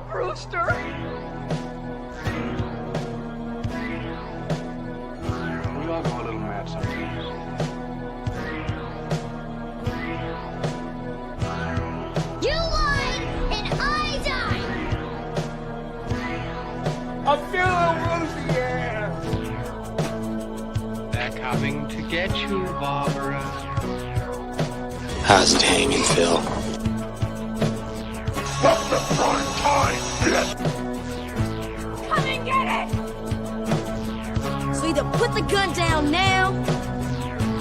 Brewster. We all go a little mad sometimes. You lied and I died! I feel rosy, yeah. They're coming to get you, Barbara. How's it hanging, Phil? What's the prime time, bitch? Come and get it! So either put the gun down now,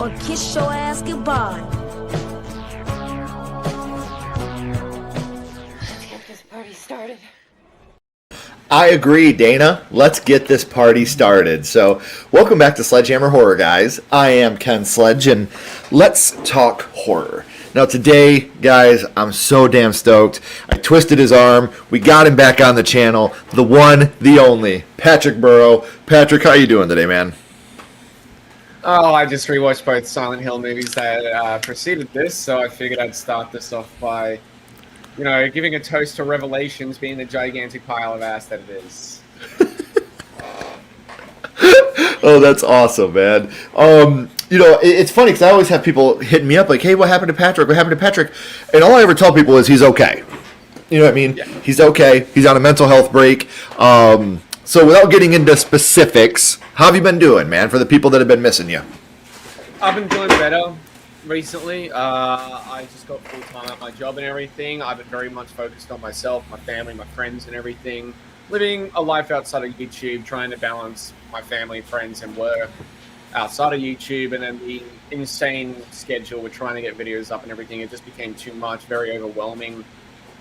or kiss your ass goodbye. Let's get this party started. I agree, Dana. Let's get this party started. So, welcome back to Sledgehammer Horror, guys. I am Ken Sledge, and let's talk horror. Now, today, guys, I'm so damn stoked. I twisted his arm. We got him back on the channel. The one, the only, Patrick Burow. Patrick, how you doing today, man? Oh, I just rewatched both Silent Hill movies that preceded this, so I figured I'd start this off by, giving a toast to Revelations being the gigantic pile of ass that it is. Oh, that's awesome, man. It's funny because I always have people hitting me up like, hey, what happened to Patrick? What happened to Patrick? And all I ever tell people is he's okay. You know what I mean? Yeah. He's okay. He's on a mental health break. So without getting into specifics, how have you been doing, man, for the people that have been missing you? I've been doing better recently. I just got full-time at my job and everything. I've been very much focused on myself, my family, my friends and everything. Living a life outside of YouTube, trying to balance my family, friends, and work outside of YouTube, and then the insane schedule with trying to get videos up and everything. It just became too much, very overwhelming.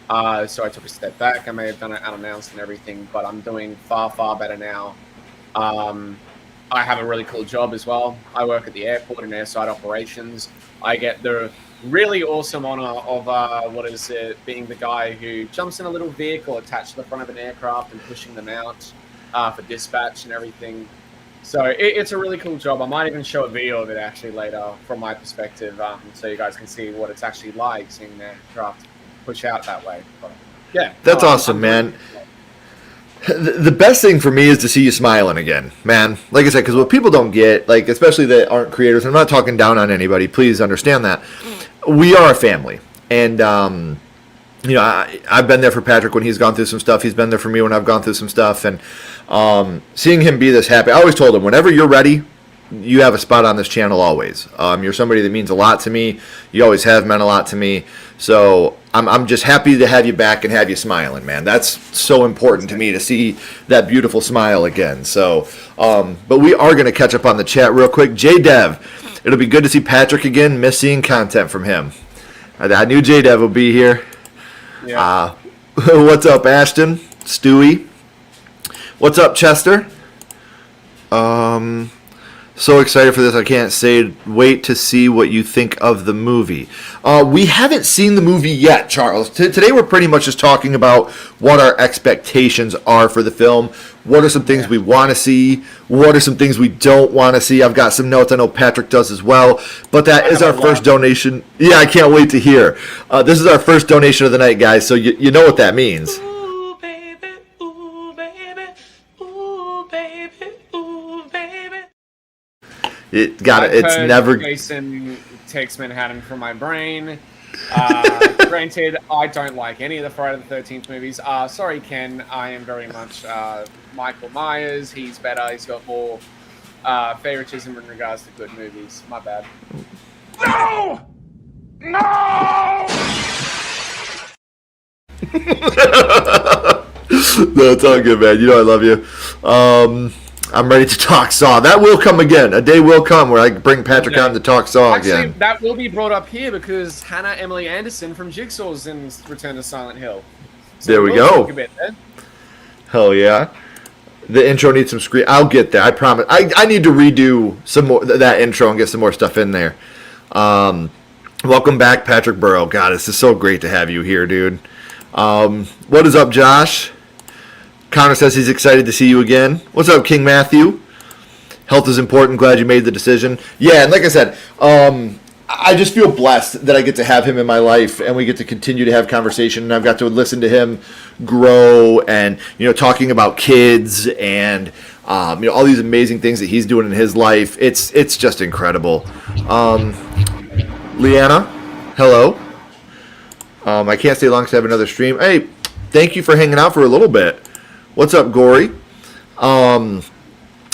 So I took a step back. I may have done it unannounced and everything, but I'm doing far, far better now. I have a really cool job as well. I work at the airport in airside operations. I get the really awesome honor of being the guy who jumps in a little vehicle attached to the front of an aircraft and pushing them out for dispatch and everything. So it's a really cool job. I might even show a video of it actually later from my perspective, so you guys can see what it's actually like seeing the aircraft push out that way. But, yeah, that's awesome, man. The best thing for me is to see you smiling again, man. Like I said, because what people don't get, like especially that aren't creators, I'm not talking down on anybody. Please understand that we are a family, and I've been there for Patrick when he's gone through some stuff. He's been there for me when I've gone through some stuff, and seeing him be this happy, I always told him, whenever you're ready, you have a spot on this channel always. You're somebody that means a lot to me. You always have meant a lot to me. So I'm just happy to have you back and have you smiling, man. That's so important to me to see that beautiful smile again. So, but we are going to catch up on the chat real quick. J-Dev, it'll be good to see Patrick again. Miss seeing content from him. I knew J-Dev would be here. Yeah. What's up, Ashton? Stewie? What's up, Chester? So excited for this. I can't say wait to see what you think of the movie. We haven't seen the movie yet, Charles. Today we're pretty much just talking about what our expectations are for the film. What are some things we want to see? What are some things we don't want to see? I've got some notes. I know Patrick does as well. But that is our first donation. Yeah, I can't wait to hear. This is our first donation of the night, guys. So you know what that means. It's never. Jason takes Manhattan from my brain. Granted, I don't like any of the Friday the 13th movies. Sorry, Ken. I am very much Michael Myers. He's better. He's got more favoritism in regards to good movies. My bad. No! No! No, it's all good, man. You know I love you. I'm ready to talk Saw. That will come again. A day will come where I bring Patrick on to talk Saw again. Actually, that will be brought up here because Hannah Emily Anderson from Jigsaw's in Return to Silent Hill. So there we go. Hell yeah. The intro needs some screen. I'll get there. I promise. I need to redo some more that intro and get some more stuff in there. Welcome back, Patrick Burow. God, this is so great to have you here, dude. What is up, Josh? Connor says he's excited to see you again. What's up, King Matthew? Health is important. Glad you made the decision. Yeah, and like I said, I just feel blessed that I get to have him in my life, and we get to continue to have conversation, and I've got to listen to him grow, and talking about kids and all these amazing things that he's doing in his life. It's just incredible. Leanna, hello. I can't stay long because I have another stream. Hey, thank you for hanging out for a little bit. What's up, Gory?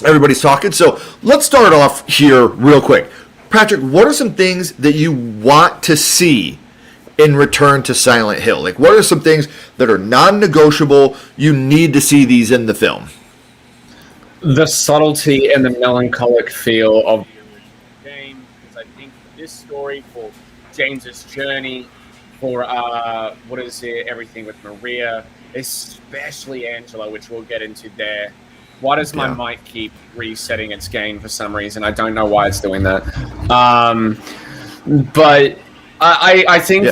Everybody's talking. So let's start off here real quick. Patrick, what are some things that you want to see in Return to Silent Hill? Like, what are some things that are non-negotiable? You need to see these in the film. The subtlety and the melancholic feel of the original game, because I think for this story, for James's journey, for everything with Maria, especially Angela, which we'll get into there. Why does my mic keep resetting its gain for some reason? I don't know why it's doing that. But I think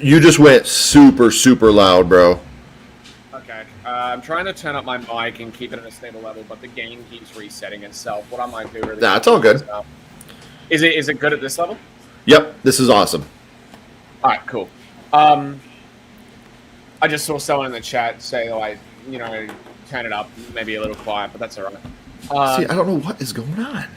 you just went super, super loud, bro. Okay. I'm trying to turn up my mic and keep it at a stable level, but the gain keeps resetting itself. What I might do really That's all good. Is it good at this level? Yep, this is awesome. All right, cool. I just saw someone in the chat say, like, turn it up, maybe a little quiet, but that's all right. See, I don't know what is going on.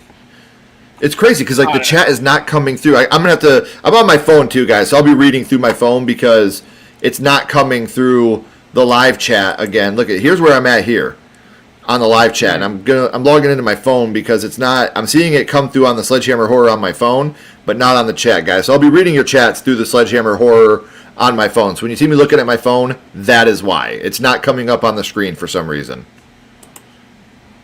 It's crazy because the chat is not coming through. I'm gonna have to. I'm on my phone too, guys. So I'll be reading through my phone because it's not coming through the live chat again. Look here's where I'm at here on the live chat. And I'm logging into my phone because it's not. I'm seeing it come through on the Sledgehammer Horror on my phone, but not on the chat, guys. So I'll be reading your chats through the Sledgehammer Horror on my phone. So when you see me looking at my phone, that is why. It's not coming up on the screen for some reason.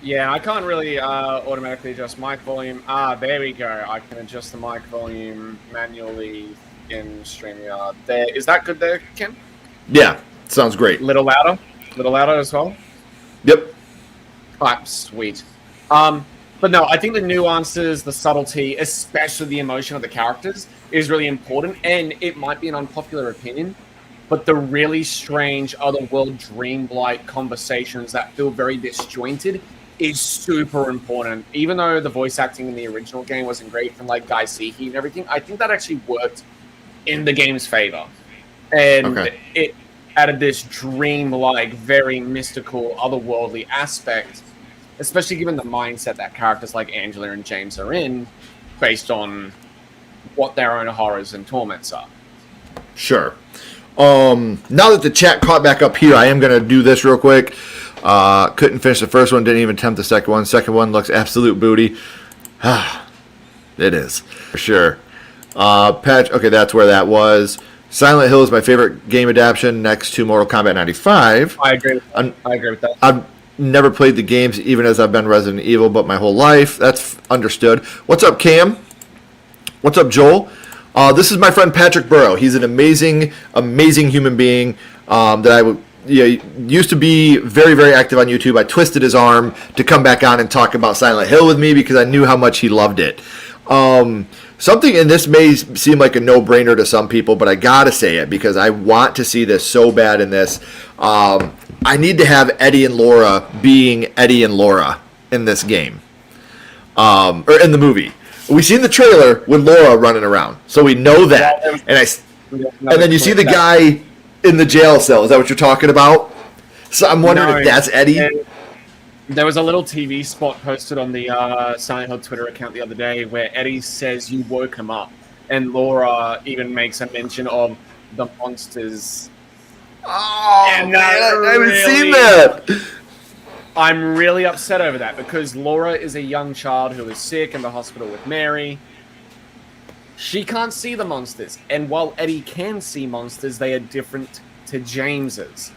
Yeah, I can't really automatically adjust mic volume. There we go. I can adjust the mic volume manually in StreamYard. There, is that good there, Ken? Yeah, sounds great. Little louder as well? Yep. All right, sweet. But no, I think the nuances, the subtlety, especially the emotion of the characters is really important, and it might be an unpopular opinion, but the really strange, otherworld, dreamlike conversations that feel very disjointed is super important. Even though the voice acting in the original game wasn't great from Guy Seehey and everything, I think that actually worked in the game's favor. And it added this dream-like, very mystical, otherworldly aspect, especially given the mindset that characters like Angela and James are in, based on what their own horrors and torments are. Sure. Now that the chat caught back up here, I am going to do this real quick. Couldn't finish the first one, didn't even attempt the second one. Second one looks absolute booty. It is, for sure. Okay, that's where that was. Silent Hill is my favorite game adaptation next to Mortal Kombat 95. I agree with that. I've never played the games, even as I've been Resident Evil, but my whole life. That's understood. What's up, Cam? What's up, Joel? This is my friend Patrick Burow. He's an amazing, amazing human being that I would... used to be very, very active on YouTube. I twisted his arm to come back on and talk about Silent Hill with me because I knew how much he loved it. Something, and this may seem like a no-brainer to some people, but I gotta say it because I want to see this so bad in this. I need to have Eddie and Laura being Eddie and Laura in this game, or in the movie. We see in the trailer with Laura running around, so we know that. And then you see the guy in the jail cell. Is that what you're talking about? So I'm wondering if that's Eddie. There was a little TV spot posted on the Silent Hill Twitter account the other day where Eddie says you woke him up, and Laura even makes a mention of the monsters. Oh, and man, I haven't seen that. I'm really upset over that because Laura is a young child who is sick in the hospital with Mary. She can't see the monsters, and while Eddie can see monsters, they are different to James's.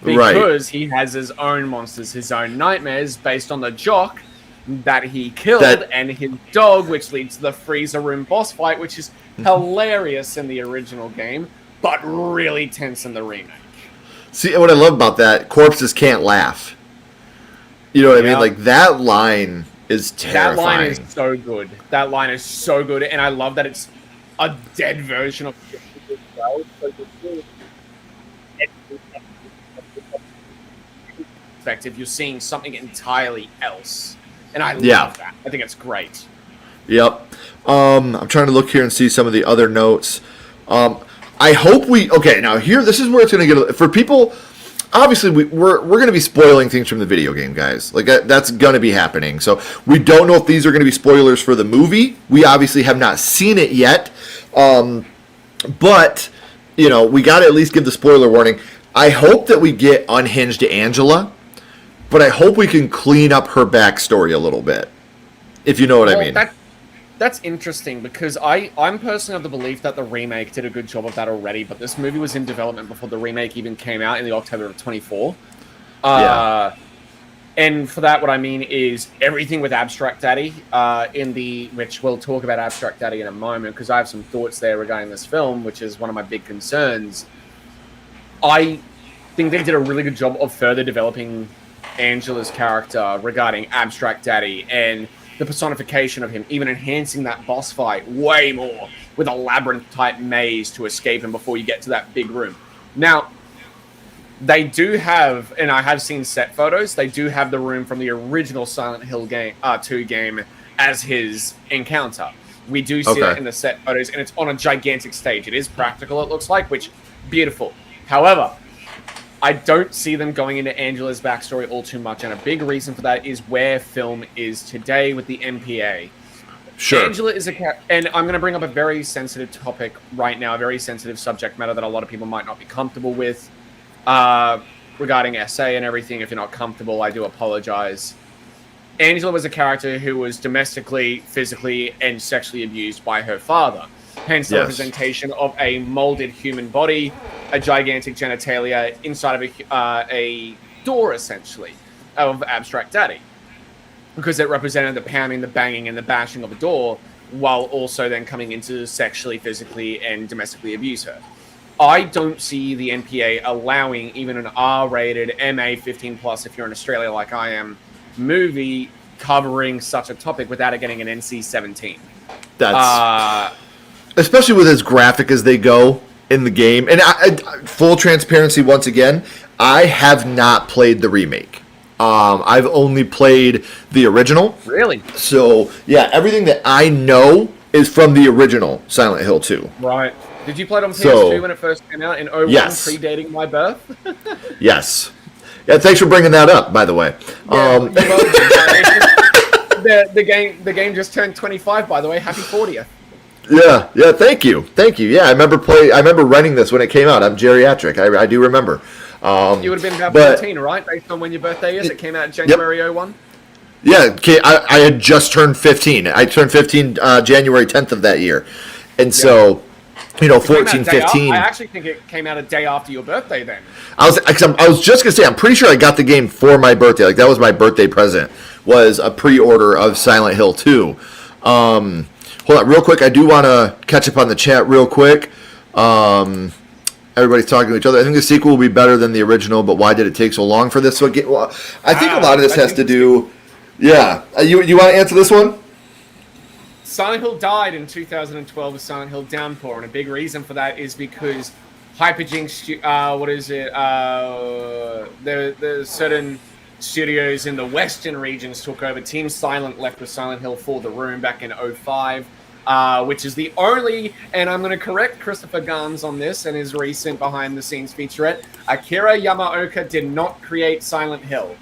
Because he has his own monsters, his own nightmares, based on the jock that he killed and his dog, which leads to the freezer room boss fight, which is hilarious in the original game, but really tense in the remake. See, what I love about that, corpses can't laugh. You know what I mean? Like, that line is terrifying. That line is so good. That line is so good, and I love that it's a dead version of as well. Perspective, you're seeing something entirely else, and I love that. I think it's great. Yep. I'm trying to look here and see some of the other notes. I hope okay, now here, this is where it's going to get, for people, obviously we're going to be spoiling things from the video game, guys. Like, that's going to be happening. So we don't know if these are going to be spoilers for the movie. We obviously have not seen it yet. But, we got to at least give the spoiler warning. I hope that we get unhinged Angela, but I hope we can clean up her backstory a little bit, if you know what I mean. That's interesting, because I'm personally of the belief that the remake did a good job of that already, but this movie was in development before the remake even came out in the October of 24. And for that, what I mean is everything with Abstract Daddy, which we'll talk about Abstract Daddy in a moment, because I have some thoughts there regarding this film, which is one of my big concerns. I think they did a really good job of further developing Angela's character regarding Abstract Daddy and the personification of him, even enhancing that boss fight way more with a labyrinth-type maze to escape him before you get to that big room. Now, they do have, and I have seen set photos, they do have the room from the original Silent Hill 2 game as his encounter. We do see that in the set photos, and it's on a gigantic stage. It is practical, it looks like, which, beautiful. However, I don't see them going into Angela's backstory all too much, and a big reason for that is where film is today with the MPA. Sure. Angela is and I'm going to bring up a very sensitive topic right now, a very sensitive subject matter that a lot of people might not be comfortable with, regarding SA and everything. If you're not comfortable, I do apologize. Angela was a character who was domestically, physically, and sexually abused by her father. Hence the representation of a molded human body, a gigantic genitalia inside of a door, essentially, of Abstract Daddy. Because it represented the pounding, the banging, and the bashing of a door, while also then coming into sexually, physically, and domestically abuse her. I don't see the NPA allowing even an R-rated, MA 15+, if you're in Australia like I am, movie covering such a topic without it getting an NC-17. That's... especially with as graphic as they go in the game. And full transparency, once again, I have not played the remake. I've only played the original. Really? So, yeah, everything that I know is from the original Silent Hill 2. Right. Did you play it on PS2 when it first came out in 01, predating my birth? Yes. Yeah, thanks for bringing that up, by the way. Yeah, the game just turned 25, by the way. Happy 40th. Yeah, thank you. Yeah, I remember renting this when it came out. I'm geriatric. I do remember. You would have been about 14, right? Based on when your birthday is. It came out in January 01. Yeah, I had just turned 15. I turned 15 January 10th of that year. And so, 14, 15. I actually think it came out a day after your birthday then. I was just going to say, I'm pretty sure I got the game for my birthday. Like, that was my birthday present, was a pre-order of Silent Hill 2. Hold on, real quick. I do want to catch up on the chat real quick. Everybody's talking to each other. I think the sequel will be better than the original, but why did it take so long for this? I think a lot of this has to do... Yeah. You want to answer this one? Silent Hill died in 2012 with Silent Hill Downpour, and a big reason for that is because Hyperjinx, there's certain studios in the western regions took over. Team Silent left with Silent Hill for the Room back in 05, which is the only, and I'm going to correct Christopher Gans on this and his recent behind-the-scenes featurette, Akira Yamaoka did not create Silent Hill.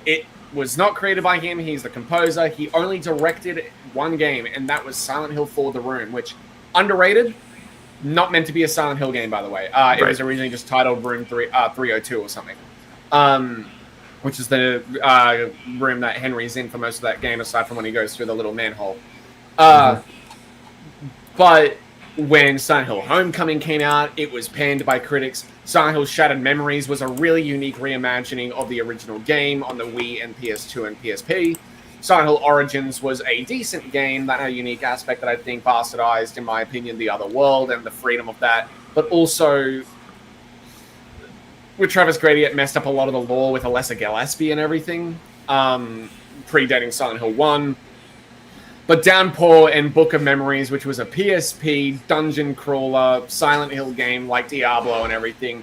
It was not created by him. He's the composer. He only directed one game, and that was Silent Hill for the Room, which, underrated, not meant to be a Silent Hill game, by the way. It was originally just titled Room 302 or something. Which is the room that Henry's in for most of that game, aside from when he goes through the little manhole. But when Silent Hill Homecoming came out, it was panned by critics. Silent Hill Shattered Memories was a really unique reimagining of the original game on the Wii and PS2 and PSP. Silent Hill Origins was a decent game that had a unique aspect that I think bastardized, in my opinion, the other world and the freedom of that. But also, with Travis Grady, it messed up a lot of the lore with Alessa Gillespie and everything, predating Silent Hill 1. But Downpour and Book of Memories, which was a PSP dungeon crawler Silent Hill game like Diablo and everything,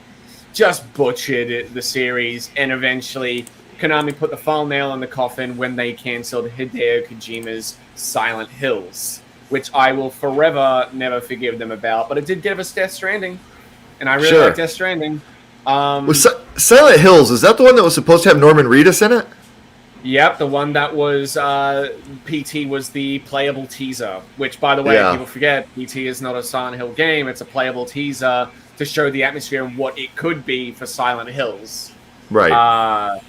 just butchered the series and eventually Konami put the final nail in the coffin when they cancelled Hideo Kojima's Silent Hills, which I will forever never forgive them about. But it did give us Death Stranding, and I really like Death Stranding. Silent Hills, is that the one that was supposed to have Norman Reedus in it? Yep, the one that was PT was the playable teaser, which, by the way, people forget, PT is not a Silent Hill game. It's a playable teaser to show the atmosphere and what it could be for Silent Hills. Right.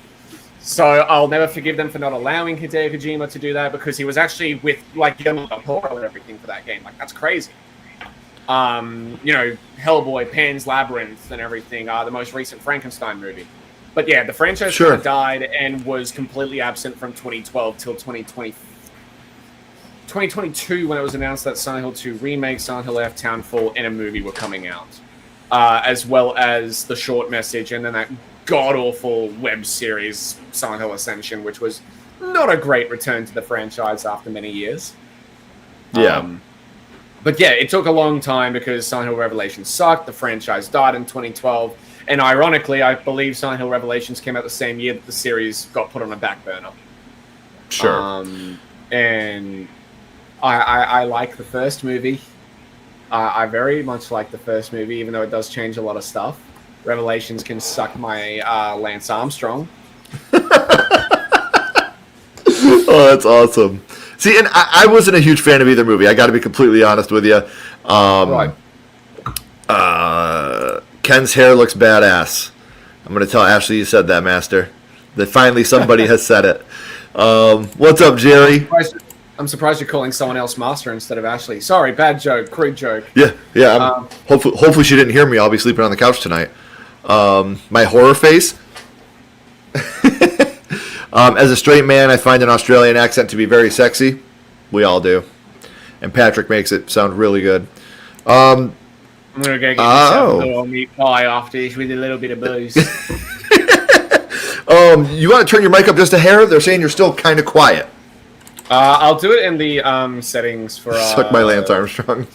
So I'll never forgive them for not allowing Hideo Kojima to do that, because he was actually with, like, Guillermo del Toro and everything for that game. Like, that's crazy. Hellboy, Pan's Labyrinth, and everything. The most recent Frankenstein movie. But yeah, the franchise kind of died and was completely absent from 2012 till 2022, when it was announced that Silent Hill 2 Remake, Silent Hill F, Townfall, and a movie were coming out. As well as the short message, and then that god-awful web series, Silent Hill Ascension, which was not a great return to the franchise after many years. Yeah. But yeah, it took a long time because Silent Hill Revelations sucked. The franchise died in 2012. And ironically, I believe Silent Hill Revelations came out the same year that the series got put on a back burner. Sure. And I like the first movie. I very much like the first movie, even though it does change a lot of stuff. Revelations can suck my Lance Armstrong. Oh, that's awesome. See, and I wasn't a huge fan of either movie. I got to be completely honest with you. Right. Ken's hair looks badass. I'm going to tell Ashley you said that, Master. That finally somebody has said it. What's up, Jerry? I'm surprised you're calling someone else Master instead of Ashley. Sorry, bad joke, crude joke. Yeah. Hopefully she didn't hear me. I'll be sleeping on the couch tonight. My horror face. As a straight man, I find an Australian accent to be very sexy. We all do. And Patrick makes it sound really good. I'm going to go get myself a little meat pie after this with a little bit of booze. You want to turn your mic up just a hair? They're saying you're still kind of quiet. I'll do it in the settings for... Suck my Lance Armstrong.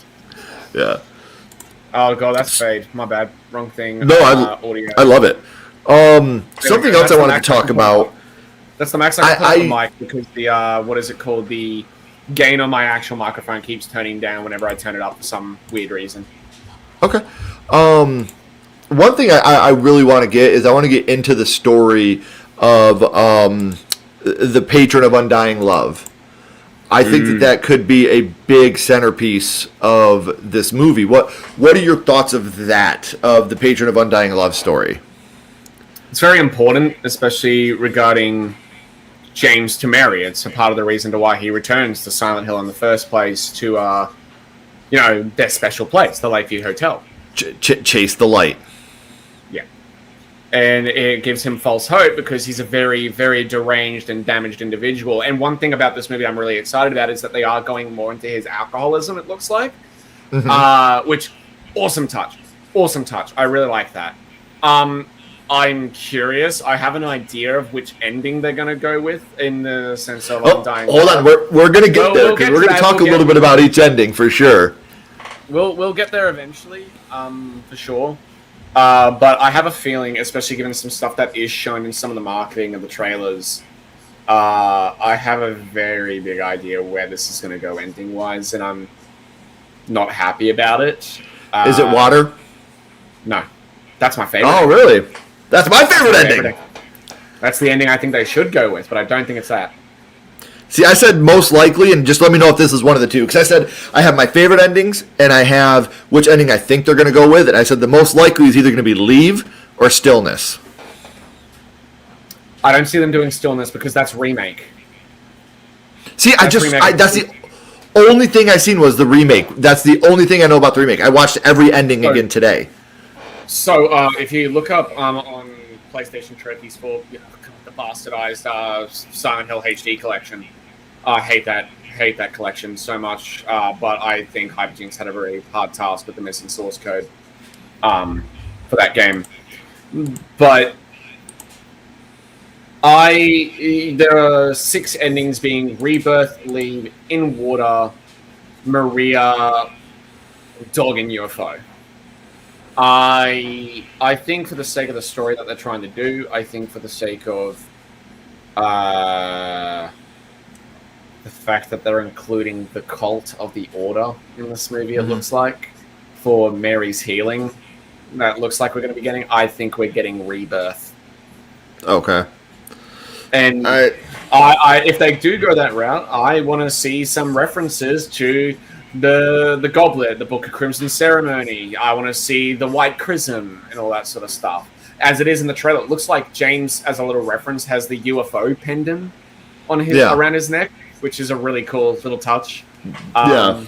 Yeah. Oh, God, that's fade. My bad. Wrong thing. No, audio. I love it. Something else I wanted to talk about. That's the max I can put on the mic, because the, what is it called? The gain on my actual microphone keeps turning down whenever I turn it up for some weird reason. Okay. One thing I really want to get is I want to get into the story of the patron of undying love. I think that could be a big centerpiece of this movie. What are your thoughts of that, of the patron of undying love story? It's very important, especially regarding James to Mary. It's a part of the reason to why he returns to Silent Hill in the first place, to their special place, the Lakeview Hotel. Chase the light. Yeah. And it gives him false hope because he's a very, very deranged and damaged individual. And one thing about this movie I'm really excited about is that they are going more into his alcoholism, it looks like. Mm-hmm. Which, awesome touch. Awesome touch. I really like that. I'm curious. I have an idea of which ending they're going to go with, in the sense of undying. Hold on. We're going to get there, because we're going to talk a little bit about each ending, for sure. We'll get there eventually, for sure. But I have a feeling, especially given some stuff that is shown in some of the marketing of the trailers, I have a very big idea where this is going to go ending-wise, and I'm not happy about it. Is it water? No. That's my favorite. Oh, really? That's my favorite ending. That's the ending I think they should go with, but I don't think it's that. See, I said most likely, and just let me know if this is one of the two. Because I said I have my favorite endings, and I have which ending I think they're going to go with. And I said the most likely is either going to be Leave or Stillness. I don't see them doing Stillness because that's remake. See, that's the only thing I seen was the remake. That's the only thing I know about the remake. I watched every ending again today. So, if you look up on PlayStation Trophies for the bastardized Silent Hill HD collection, I hate that collection so much. But I think Hyperjinx had a very hard task with the missing source code for that game. But there are 6 endings being Rebirth, Leave, In Water, Maria, Dog, and UFO. I think for the sake of the story that they're trying to do, I think for the sake of The fact that they're including the cult of the Order in this movie, it looks like, for Mary's healing. That looks like we're going to be getting. I think we're getting Rebirth. Okay. And if they do go that route, I want to see some references to the Goblet, the Book of Crimson Ceremony. I want to see the White Chrism and all that sort of stuff. As it is in the trailer, it looks like James, as a little reference, has the UFO pendant on his around his neck, which is a really cool little touch. I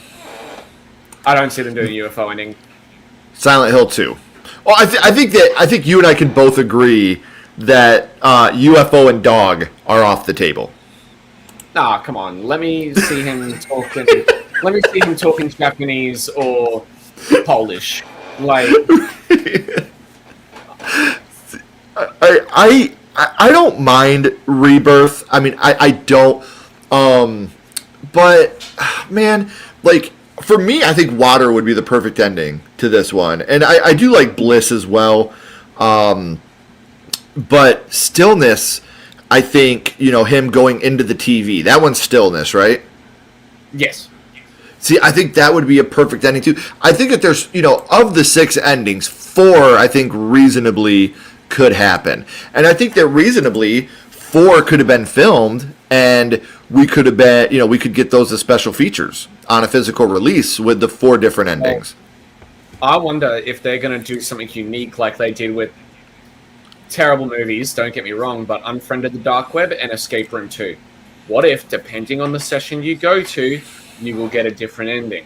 don't see them doing a UFO ending. Silent Hill 2. Well, I think you and I can both agree that UFO and dog are off the table. Nah, come on. Let me see him talking. Let me see him talking Japanese or Polish. Like, I don't mind Rebirth. I mean, I don't. But man, like for me, I think Water would be the perfect ending to this one, and I do like Bliss as well. But Stillness, I think, him going into the TV. That one's Stillness, right? yes. See, I think that would be a perfect ending too. I think that there's, of the 6 endings, 4 I think reasonably could happen. And I think that reasonably 4 could have been filmed and we could have been, we could get those as special features on a physical release with the 4 different endings. I wonder if they're going to do something unique like they did with terrible movies, don't get me wrong, but Unfriended the Dark Web and Escape Room 2. What if, depending on the session you go to, you will get a different ending?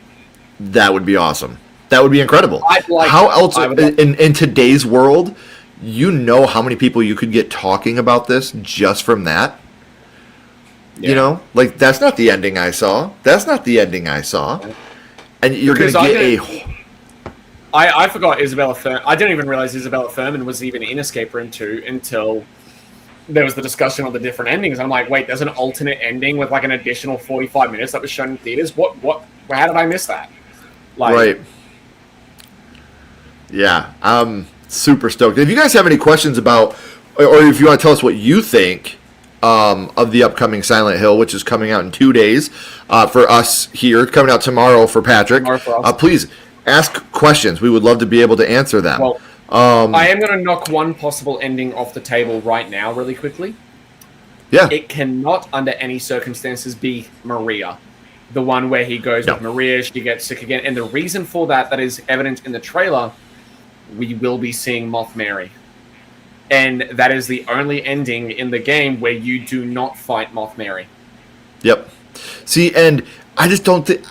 That would be awesome. That would be incredible. How else, in today's world, how many people you could get talking about this just from that? Yeah. Like, that's not the ending I saw. That's not the ending I saw. And you're going to get I forgot Isabella Thurman. I didn't even realize Isabella Thurman was even in Escape Room 2 until there was the discussion of the different endings. I'm like, wait, there's an alternate ending with like an additional 45 minutes that was shown in theaters? What? How did I miss that? Right. Yeah, I'm super stoked. If you guys have any questions about, or if you want to tell us what you think of the upcoming Silent Hill, which is coming out in 2 days for us here, coming out tomorrow for Patrick, please ask questions. We would love to be able to answer them. Well, I am going to knock one possible ending off the table right now really quickly. Yeah. It cannot, under any circumstances, be Maria. The one where he goes with Maria, she gets sick again. And the reason for that is evident in the trailer, we will be seeing Moth Mary. And that is the only ending in the game where you do not fight Moth Mary. Yep. See, and I just don't think...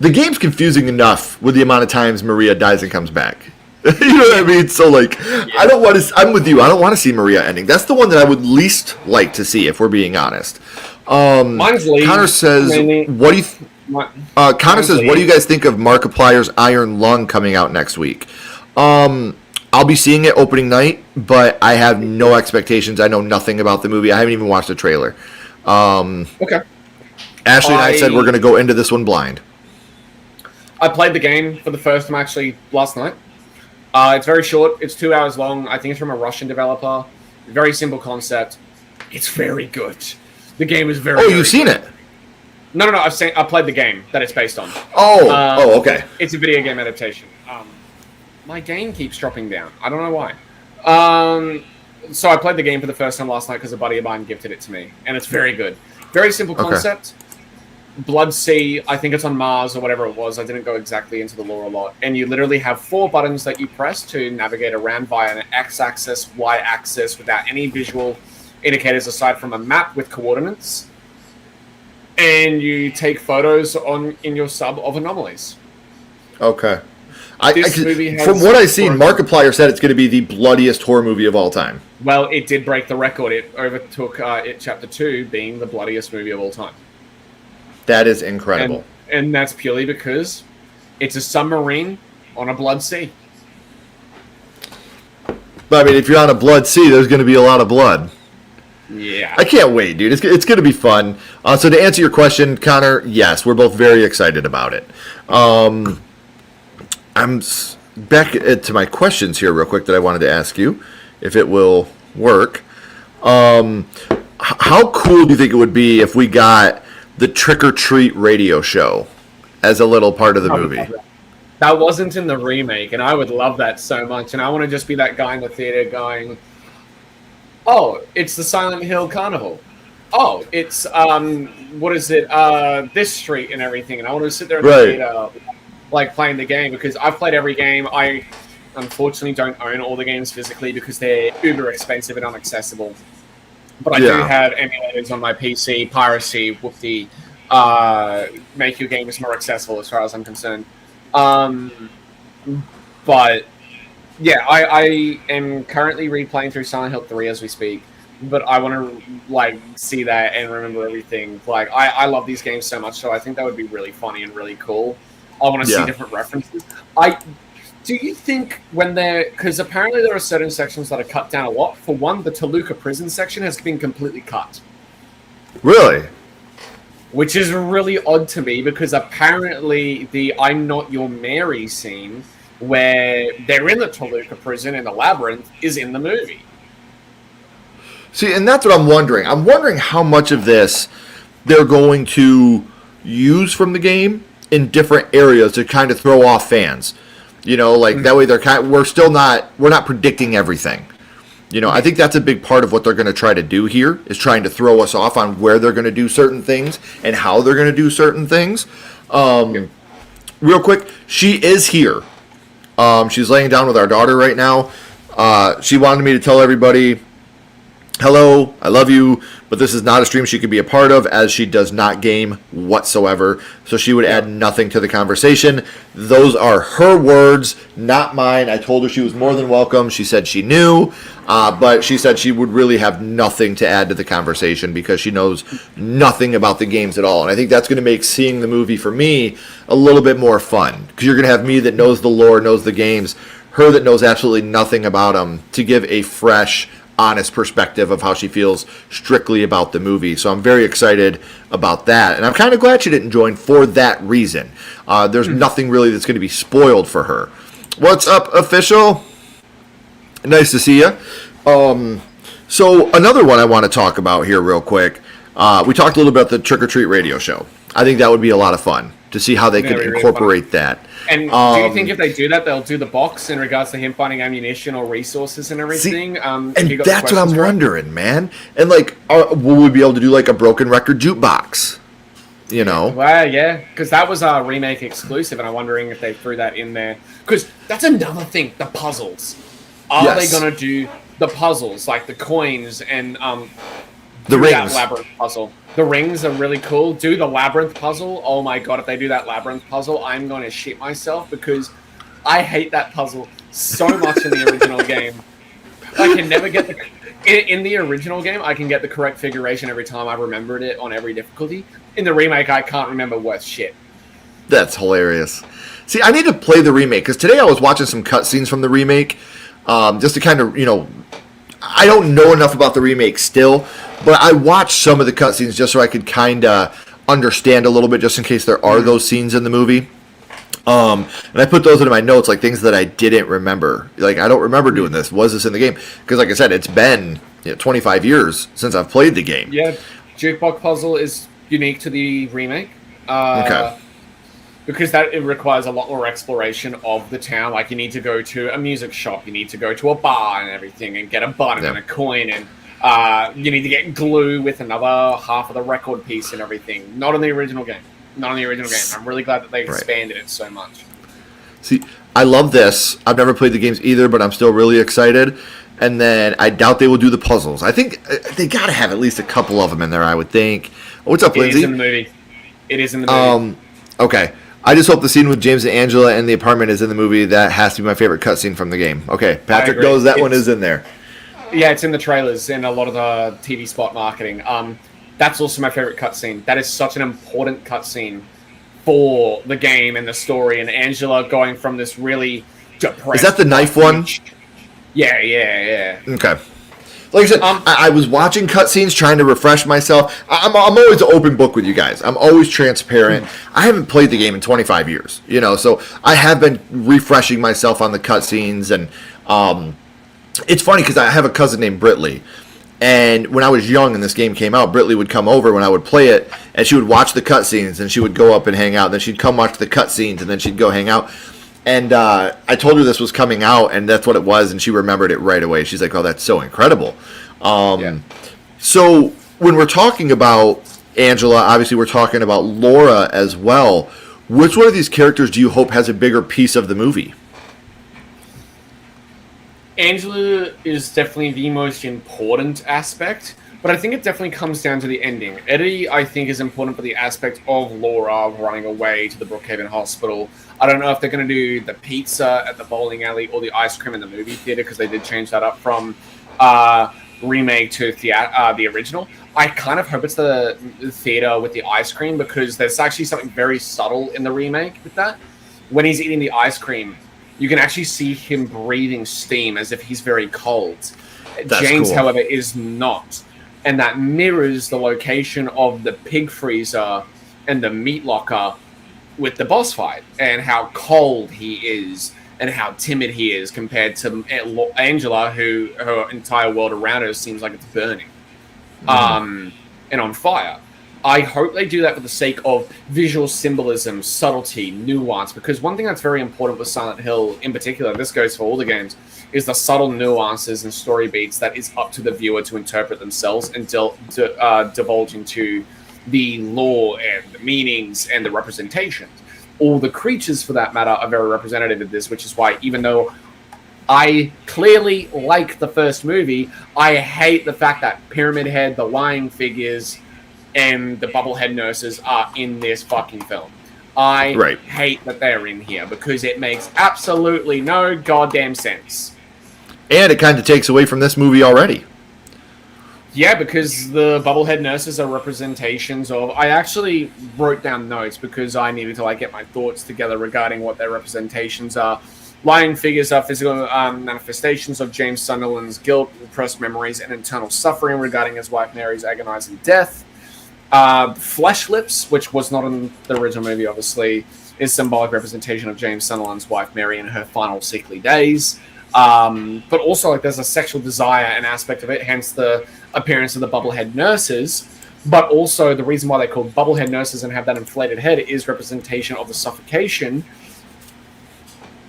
The game's confusing enough with the amount of times Maria dies and comes back. You know what I mean? So, I don't want to... I'm with you. I don't want to see Maria ending. That's the one that I would least like to see, if we're being honest. Mine's Lee. Connor says, what do you... Connor says, what do you guys think of Markiplier's Iron Lung coming out next week? I'll be seeing it opening night, but I have no expectations. I know nothing about the movie. I haven't even watched the trailer. Okay. Ashley and I said we're going to go into this one blind. I played the game for the first time actually last night. It's very short. It's 2 hours long. I think it's from a Russian developer. Very simple concept. It's very good. The game is very. Oh, you've seen it? No. I played the game that it's based on. Oh, okay. It's a video game adaptation. My game keeps dropping down. I don't know why. So I played the game for the first time last night because a buddy of mine gifted it to me, and it's very good. Very simple concept. Blood Sea, I think it's on Mars or whatever it was. I didn't go exactly into the lore a lot. And you literally have 4 buttons that you press to navigate around via an X-axis, Y-axis, without any visual indicators aside from a map with coordinates. And you take photos in your sub of anomalies. Okay. From what I've seen, Markiplier said it's going to be the bloodiest horror movie of all time. Well, it did break the record. It overtook It Chapter 2 being the bloodiest movie of all time. That is incredible. And that's purely because it's a submarine on a blood sea. But, I mean, if you're on a blood sea, there's going to be a lot of blood. Yeah. I can't wait, dude. It's going to be fun. So to answer your question, Connor, yes, we're both very excited about it. I'm back to my questions here real quick that I wanted to ask you, if it will work. How how cool do you think it would be if we got the Trick or Treat radio show as a little part of the movie? That wasn't in the remake, and I would love that so much. And I want to just be that guy in the theater going, "Oh, it's the Silent Hill Carnival. Oh, it's what is it? This street and everything." And I want to sit there in the theater, like playing the game, because I've played every game. I unfortunately don't own all the games physically because they're uber expensive and inaccessible. But I do have emulators on my PC. Piracy, whoopty, make your games more accessible as far as I'm concerned. But yeah, I am currently replaying through Silent Hill 3 as we speak. But I want to like see that and remember everything. Like I love these games so much, so I think that would be really funny and really cool. I want to see different references. Do you think when because apparently there are certain sections that are cut down a lot. For one, the Toluca prison section has been completely cut. Really? Which is really odd to me because apparently the I'm Not Your Mary scene where they're in the Toluca prison in the labyrinth is in the movie. See, and that's what I'm wondering. I'm wondering how much of this they're going to use from the game in different areas to kind of throw off fans. You know, like that way we're not predicting everything. You know, I think that's a big part of what they're going to try to do here is trying to throw us off on where they're going to do certain things and how they're going to do certain things. Real quick, she is here. She's laying down with our daughter right now. She wanted me to tell everybody, hello, I love you, but this is not a stream she could be a part of as she does not game whatsoever. So she would add nothing to the conversation. Those are her words, not mine. I told her she was more than welcome. She said she knew, but she said she would really have nothing to add to the conversation because she knows nothing about the games at all. And I think that's going to make seeing the movie for me a little bit more fun because you're going to have me that knows the lore, knows the games, her that knows absolutely nothing about them to give a fresh, honest perspective of how she feels strictly about the movie. So I'm very excited about that. And I'm kind of glad she didn't join for that reason. There's nothing really that's going to be spoiled for her. What's up, official? Nice to see you. So another one I want to talk about here real quick. We talked a little about the Trick or Treat radio show. I think that would be a lot of fun to see how they could incorporate that. And do you think if they do that, they'll do the box in regards to him finding ammunition or resources and everything? See, and that's what I'm wondering, man. And like, will we be able to do like a broken record jukebox? You know? Well, yeah, because that was a remake exclusive, and I'm wondering if they threw that in there. Because that's another thing, the puzzles. Are they going to do the puzzles, like the coins and the rings? That labyrinth puzzle. The rings are really cool. Do the labyrinth puzzle. Oh my god, if they do that labyrinth puzzle, I'm going to shit myself because I hate that puzzle so much in the original game. I can never get in the original game, I can get the correct figuration every time I remembered it on every difficulty. In the remake, I can't remember worth shit. That's hilarious. See, I need to play the remake because today I was watching some cutscenes from the remake just to kind of, you know, I don't know enough about the remake still, but I watched some of the cutscenes just so I could kind of understand a little bit, just in case there are those scenes in the movie. And I put those into my notes, like things that I didn't remember. Like, I don't remember doing this. Was this in the game? Because, like I said, it's been 25 years since I've played the game. Yeah, jukebox puzzle is unique to the remake. Okay. Because it requires a lot more exploration of the town. Like, you need to go to a music shop, you need to go to a bar and everything, and get a button and a coin, and you need to get glue with another half of the record piece and everything. Not in the original game. I'm really glad that they expanded it so much. See, I love this. I've never played the games either, but I'm still really excited. And then I doubt they will do the puzzles. I think they got to have at least a couple of them in there, I would think. What's up, Lindsay? It is in the movie. Okay. I just hope the scene with James and Angela in the apartment is in the movie. That has to be my favorite cutscene from the game. Okay, Patrick knows that one is in there. Yeah, it's in the trailers and a lot of the TV spot marketing. That's also my favorite cutscene. That is such an important cutscene for the game and the story. And Angela going from this really depressed... Is that the knife one? Yeah. Okay. Like I said, I was watching cutscenes trying to refresh myself. I'm always an open book with you guys. I'm always transparent. I haven't played the game in 25 years, so I have been refreshing myself on the cutscenes. And it's funny because I have a cousin named Britley, And when I was young and this game came out, Britley would come over when I would play it, and she would watch the cutscenes, and she would go up and hang out. Then she'd come watch the cutscenes, and then she'd go hang out. And I told her this was coming out, and that's what it was, and she remembered it right away. She's like, "Oh, that's so incredible." So when we're talking about Angela, obviously we're talking about Laura as well. Which one of these characters do you hope has a bigger piece of the movie? Angela is definitely the most important aspect, but I think it definitely comes down to the ending. Eddie, I think, is important for the aspect of Laura running away to the Brookhaven Hospital. I don't know if they're going to do the pizza at the bowling alley or the ice cream in the movie theater, because they did change that up from remake to the original. I kind of hope it's the theater with the ice cream, because there's actually something very subtle in the remake with that. When he's eating the ice cream, you can actually see him breathing steam as if he's very cold. That's James, cool. however, is not. And that mirrors the location of the pig freezer and the meat locker with the boss fight, and how cold he is and how timid he is compared to Angela, who her entire world around her seems like it's burning and on fire. I hope they do that for the sake of visual symbolism, subtlety, nuance, because one thing that's very important with Silent Hill in particular, this goes for all the games, is the subtle nuances and story beats that is up to the viewer to interpret themselves and divulge into the lore and the meanings and the representations. All the creatures, for that matter, are very representative of this, which is why, even though I clearly like the first movie, I hate the fact that Pyramid Head, the lying figures, and the bubblehead nurses are in this fucking film. I hate that they're in here, because it makes absolutely no goddamn sense. And it kind of takes away from this movie already. Yeah, because the bubblehead nurses are representations of... I actually wrote down notes because I needed to get my thoughts together regarding what their representations are. Lying figures are physical manifestations of James Sunderland's guilt, repressed memories, and internal suffering regarding his wife Mary's agonizing death. Flesh lips, which was not in the original movie, obviously, is symbolic representation of James Sunderland's wife Mary in her final sickly days. But also, there's a sexual desire and aspect of it, hence the appearance of the bubblehead nurses. But also, the reason why they're called bubblehead nurses and have that inflated head is representation of the suffocation.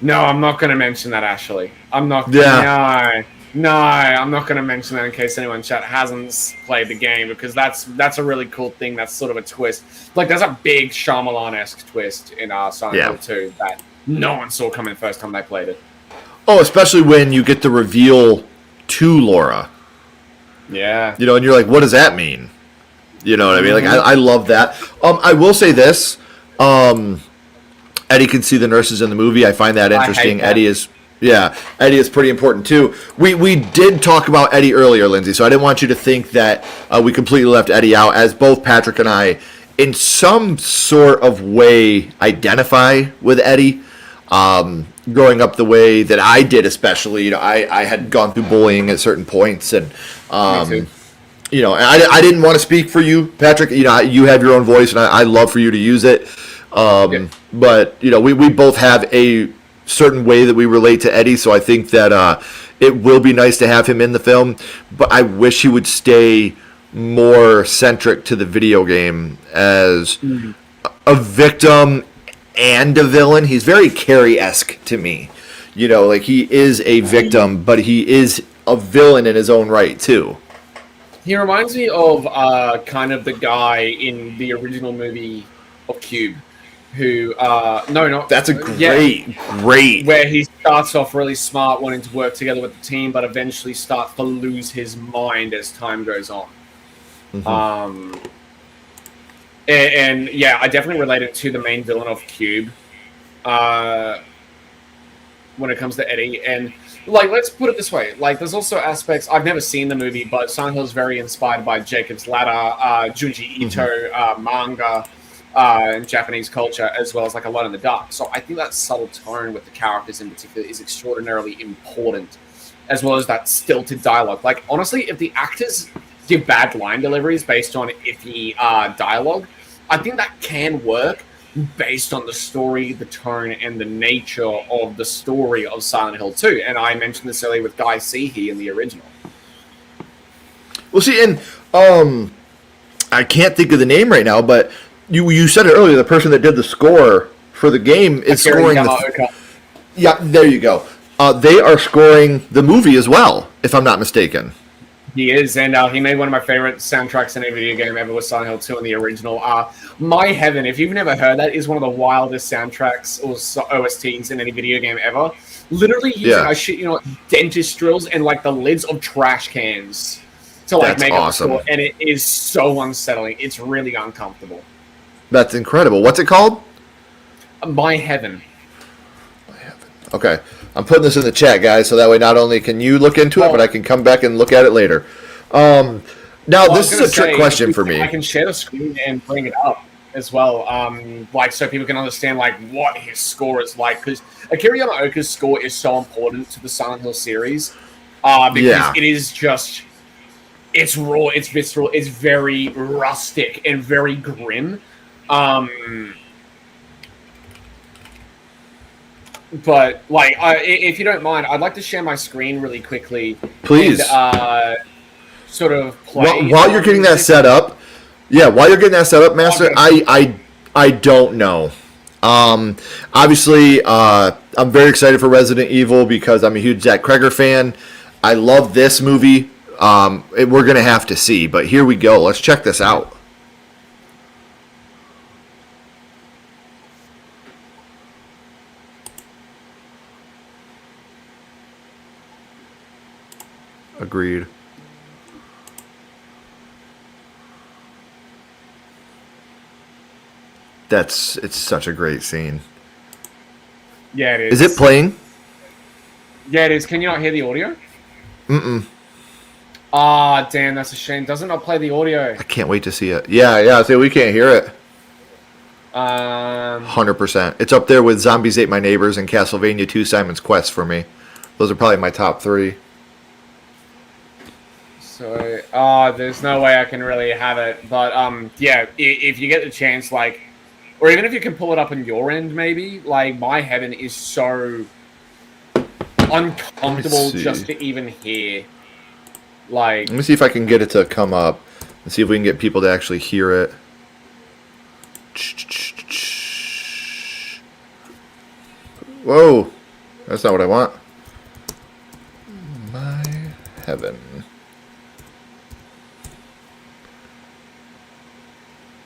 No, I'm not going to mention that, Ashley. I'm not. Yeah. No, I'm not going to mention that in case anyone in chat hasn't played the game, because that's a really cool thing. That's sort of a twist. There's a big Shyamalan-esque twist in Silent Hill 2 that no one saw coming the first time they played it. Oh, especially when you get the reveal to Laura. Yeah. And you're like, what does that mean? You know what I mean? I love that. I will say this. Eddie can see the nurses in the movie. I find that interesting. Eddie is pretty important too. We did talk about Eddie earlier, Lindsay, so I didn't want you to think that we completely left Eddie out, as both Patrick and I, in some sort of way, identify with Eddie. Growing up the way that I did, especially, I had gone through bullying at certain points, and I didn't want to speak for you, Patrick. You have your own voice, and I love for you to use it. But we both have a certain way that we relate to Eddie, so I think that it will be nice to have him in the film, but I wish he would stay more centric to the video game as a victim and a villain. He's very Carrie-esque to me. He is a victim, but he is a villain in his own right too. He reminds me of kind of the guy in the original movie of Cube, who that's a great where he starts off really smart, wanting to work together with the team, but eventually starts to lose his mind as time goes on. And I definitely relate it to the main villain of Cube when it comes to Eddie. And let's put it this way, there's also aspects, I've never seen the movie, but Silent Hill is very inspired by Jacob's Ladder, Junji Ito manga, in Japanese culture, as well as Alone in the Dark. So I think that subtle tone with the characters in particular is extraordinarily important, as well as that stilted dialogue. Honestly, if the actors give bad line deliveries based on iffy dialogue, I think that can work based on the story, the tone, and the nature of the story of Silent Hill 2. And I mentioned this earlier with Guy Seehee in the original. Well, see, and I can't think of the name right now, but you said it earlier. The person that did the score for the game is scoring Yeah, there you go. They are scoring the movie as well, if I'm not mistaken. He is, and he made one of my favorite soundtracks in a video game ever with Silent Hill 2 and the original. My Heaven, if you've never heard that, is one of the wildest soundtracks or OSTs in any video game ever. Literally using, I shit you know, dentist drills and like the lids of trash cans to like That's make awesome. up the score, and it is so unsettling. It's really uncomfortable. That's incredible. What's it called? My Heaven. Okay. I'm putting this in the chat, guys, so that way not only can you look into it, but I can come back and look at it later. Now, this is a trick question for me. I can share the screen and bring it up as well, like so people can understand like what his score is like, because Akira Yamaoka's score is so important to the Silent Hill series, because it is just, it's raw, it's visceral, it's very rustic and very grim. But like, if you don't mind, I'd like to share my screen really quickly. Please. And, sort of play. While you're getting that set up, while you're getting that set up, Master, Okay. I don't know. Obviously, I'm very excited for Resident Evil because I'm a huge Zach Kreger fan. I love this movie. We're gonna have to see, but here we go. Let's check this out. Agreed. It's such a great scene. Yeah, it is. Is it playing? Yeah, it is. Can you not hear the audio? Mm-mm. Ah, damn, that's a shame. Does it not play the audio? I can't wait to see it. Yeah, see, we can't hear it. 100%. 100%. It's up there with Zombies Ate My Neighbors and Castlevania 2 Simon's Quest for me. Those are probably my top 3. So, there's no way I can really have it. But, yeah, if you get the chance, like, or even if you can pull it up on your end, maybe, like, My Heaven is so uncomfortable just to even hear. Like, let me see if I can get it to come up and see if we can get people to actually hear it. Whoa, that's not what I want. My Heaven.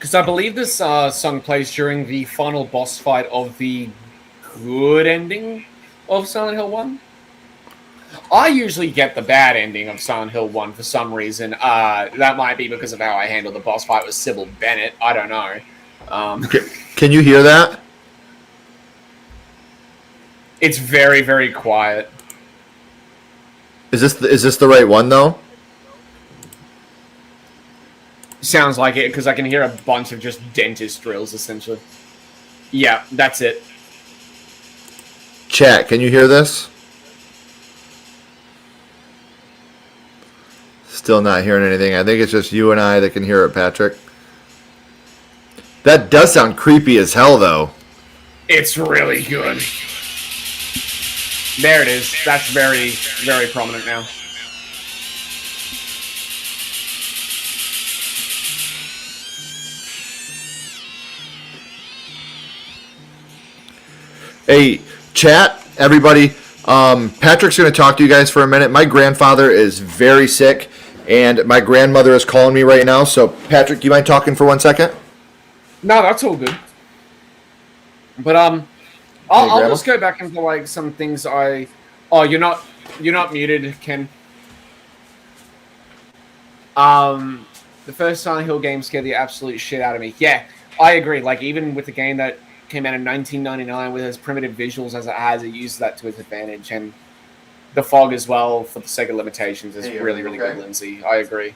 because I believe this song plays during the final boss fight of the good ending of Silent Hill 1. I usually get the bad ending of Silent Hill 1 for some reason. That might be because of how I handled the boss fight with Sybil Bennett. I don't know. Can you hear that? It's very, very quiet. Is this the right one though? Sounds like it, because I can hear a bunch of just dentist drills, essentially. Yeah, that's it. Chat, can you hear this? Still not hearing anything. I think it's just you and I that can hear it, Patrick. That does sound creepy as hell, though. It's really good. There it is. That's very, very prominent now. Hey, chat, everybody. Patrick's going to talk to you guys for a minute. My grandfather is very sick, and my grandmother is calling me right now. So, Patrick, do you mind talking for 1 second? No, that's all good. But I'll just go back into like some things I. Oh, you're not muted, Ken. The first Silent Hill game scared the absolute shit out of me. Yeah, I agree. Like even with the game that came out in 1999 with as primitive visuals as it has, it uses that to its advantage, and the fog as well, for the sake of limitations, is really good, Lindsay. I agree.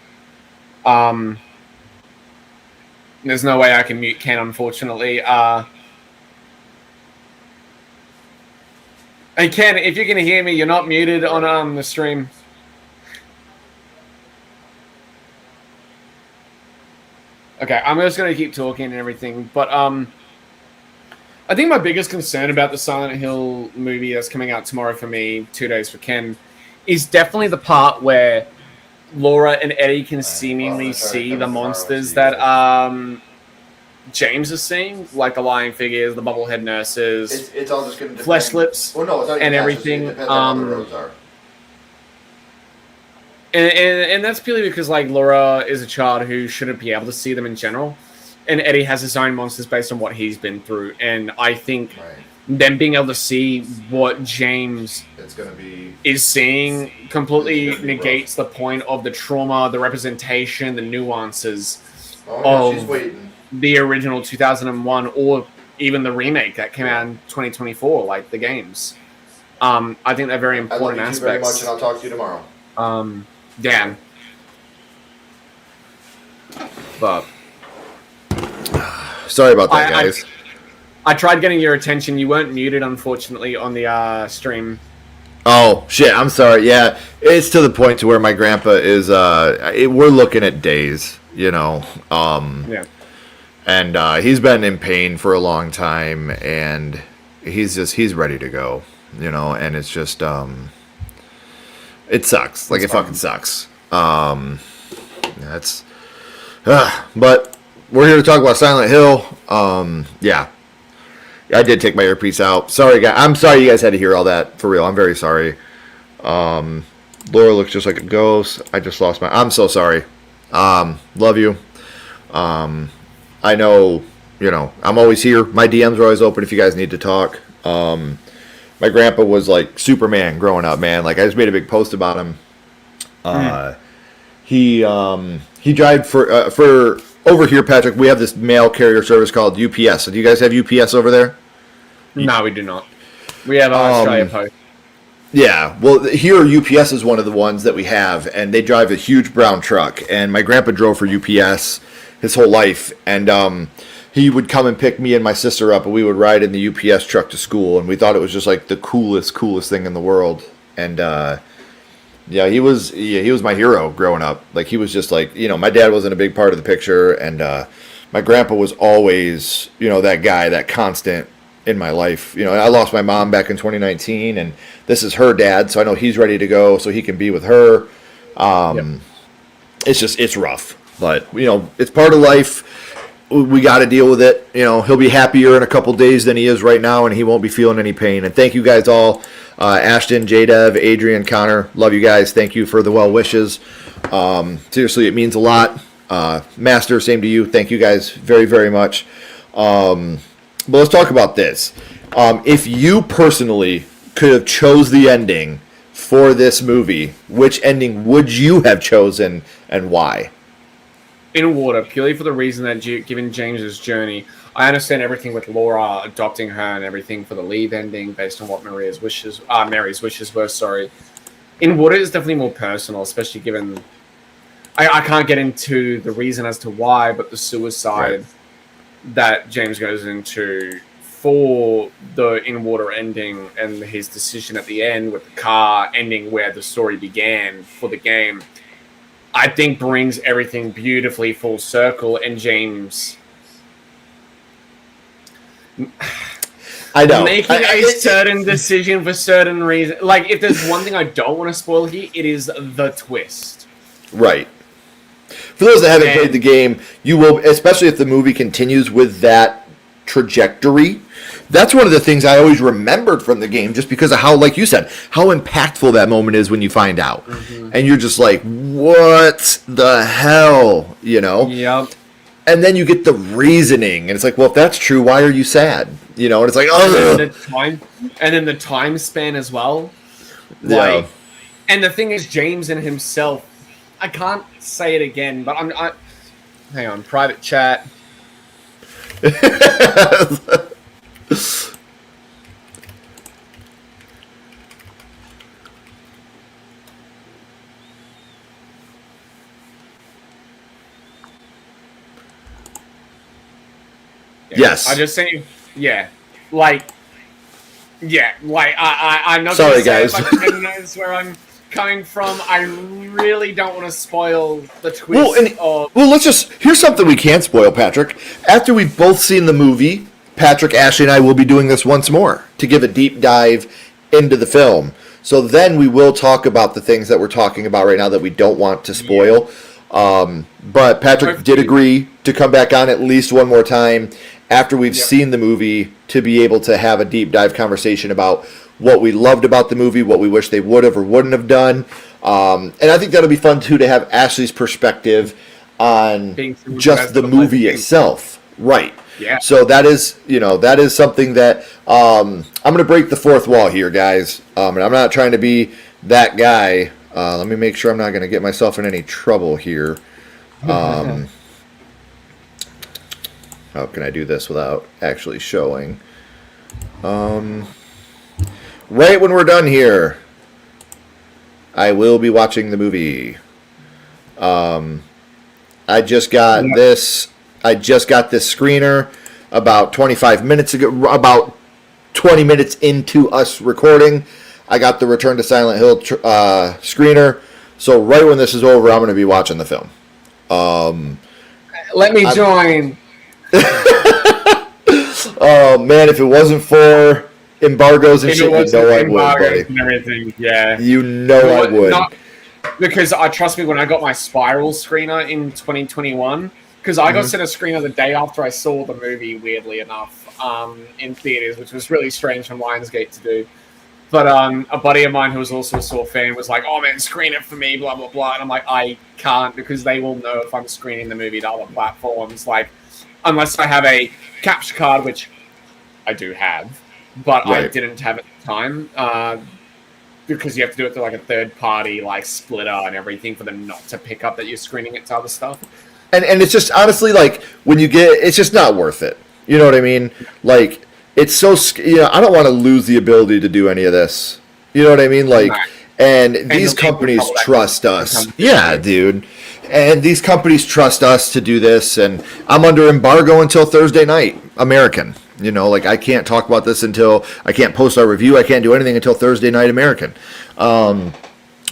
There's no way I can mute Ken, unfortunately. And Ken, if you're going to hear me, you're not muted on the stream. Okay, I'm just going to keep talking and everything, but I think my biggest concern about the Silent Hill movie that's coming out tomorrow for me, 2 days for Ken, is definitely the part where Laura and Eddie can seemingly see the monsters that James is seeing, like the lying figures, the bubblehead nurses, It's all just going to flesh lips, Well, no, it's not and even everything. It depends on how the roads are. And that's purely because like Laura is a child who shouldn't be able to see them in general, and Eddie has his own monsters based on what he's been through. And I think them being able to see what James is seeing completely negates the point of the trauma, the representation, the nuances of the original 2001 or even the remake that came out in 2024, like the games. I think they're very important aspects. I love you very much, and I'll talk to you tomorrow. Dan. But sorry about that, guys. I tried getting your attention. You weren't muted, unfortunately, on the stream. Oh shit! I'm sorry. Yeah, it's to the point to where my grandpa is. We're looking at days, you know. Yeah. And he's been in pain for a long time, and he's ready to go, you know. And it's just it sucks. Like, it fucking sucks. That's but we're here to talk about Silent Hill. Yeah. I did take my earpiece out. Sorry, guys. I'm sorry you guys had to hear all that. For real. I'm very sorry. Laura looks just like a ghost. I just lost my... I'm so sorry. Love you. I know, you know, I'm always here. My DMs are always open if you guys need to talk. My grandpa was like Superman growing up, man. Like, I just made a big post about him. He died for over here, Patrick. We have this mail carrier service called UPS. So do you guys have UPS over there? No, we do not. We have Australia Post. Yeah, well, here UPS is one of the ones that we have, and they drive a huge brown truck. And my grandpa drove for UPS his whole life, and he would come and pick me and my sister up, and we would ride in the UPS truck to school, and we thought it was just like the coolest thing in the world. And yeah, he was my hero growing up. Like, he was just like, you know, my dad wasn't a big part of the picture, and my grandpa was always, you know, that guy, that constant in my life. You know, I lost my mom back in 2019, and this is her dad, so I know he's ready to go so he can be with her. Yep. It's rough, but, you know, it's part of life. We got to deal with it. You know, he'll be happier in a couple days than he is right now, and he won't be feeling any pain. And thank you guys all. Ashton, J-Dev, Adrian, Connor, love you guys. Thank you for the well wishes. Seriously, it means a lot. Master, same to you. Thank you guys very, very much. But let's talk about this. If you personally could have chose the ending for this movie, which ending would you have chosen and why? In water, purely for the reason that given James's journey, I understand everything with Laura adopting her and everything for the leave ending based on what Mary's wishes were. Sorry. In water is definitely more personal, especially given I can't get into the reason as to why, but the suicide that James goes into for the in water ending and his decision at the end with the car ending where the story began for the game, I think brings everything beautifully full circle. And James, I know, making a certain decision for certain reason. Like, if there's one thing I don't want to spoil here, it is the twist. Right. For those that haven't played the game, you will, especially if the movie continues with that trajectory. That's one of the things I always remembered from the game, just because of how, like you said, how impactful that moment is when you find out. Mm-hmm. And you're just like, what the hell? You know? Yep. And then you get the reasoning, and it's like, well, if that's true, why are you sad? You know? And it's like, oh. And then the time span as well. Yeah. Like, and the thing is, James and himself, I can't say it again, but hang on, private chat. Yes. I just saying, I'm not sorry, gonna say guys. it, but everyone knows where I'm coming from. I really don't want to spoil the twist. Well, here's something we can't spoil, Patrick. After we've both seen the movie, Patrick, Ashley, and I will be doing this once more to give a deep dive into the film. So then we will talk about the things that we're talking about right now that we don't want to spoil. But Patrick did agree to come back on at least one more time after we've seen the movie to be able to have a deep dive conversation about what we loved about the movie, what we wish they would have or wouldn't have done. And I think that'll be fun too to have Ashley's perspective on just the movie itself. Right. Yeah. So that is something that I'm going to break the fourth wall here, guys. And I'm not trying to be that guy. Let me make sure I'm not going to get myself in any trouble here. How can I do this without actually showing? Right when we're done here, I will be watching the movie. I just got this screener about 25 minutes ago, about 20 minutes into us recording. I got the Return to Silent Hill screener. So right when this is over, I'm going to be watching the film. Let me join. Oh, man, if it wasn't for embargoes and shit, you know I would, buddy. And everything, yeah. You know I would. Because trust me, when I got my Spiral screener in 2021, because I got sent a screener the day after I saw the movie, weirdly enough, in theaters, which was really strange from Lionsgate to do. But a buddy of mine who was also a Saw fan was like, "Oh man, screen it for me, blah blah blah," and I'm like, "I can't because they will know if I'm screening the movie to other platforms, like unless I have a capture card, which I do have, but Right. I didn't have at the time." Because you have to do it to like a third party like splitter and everything for them not to pick up that you're screening it to other stuff. And it's just honestly like when you get, it's just not worth it. You know what I mean? Like it's so I don't want to lose the ability to do any of this. You know what I mean? Like, and these companies trust us. Yeah, dude. And these companies trust us to do this. And I'm under embargo until Thursday night, American. You know, like I can't talk about this until I can't post our review. I can't do anything until Thursday night, American.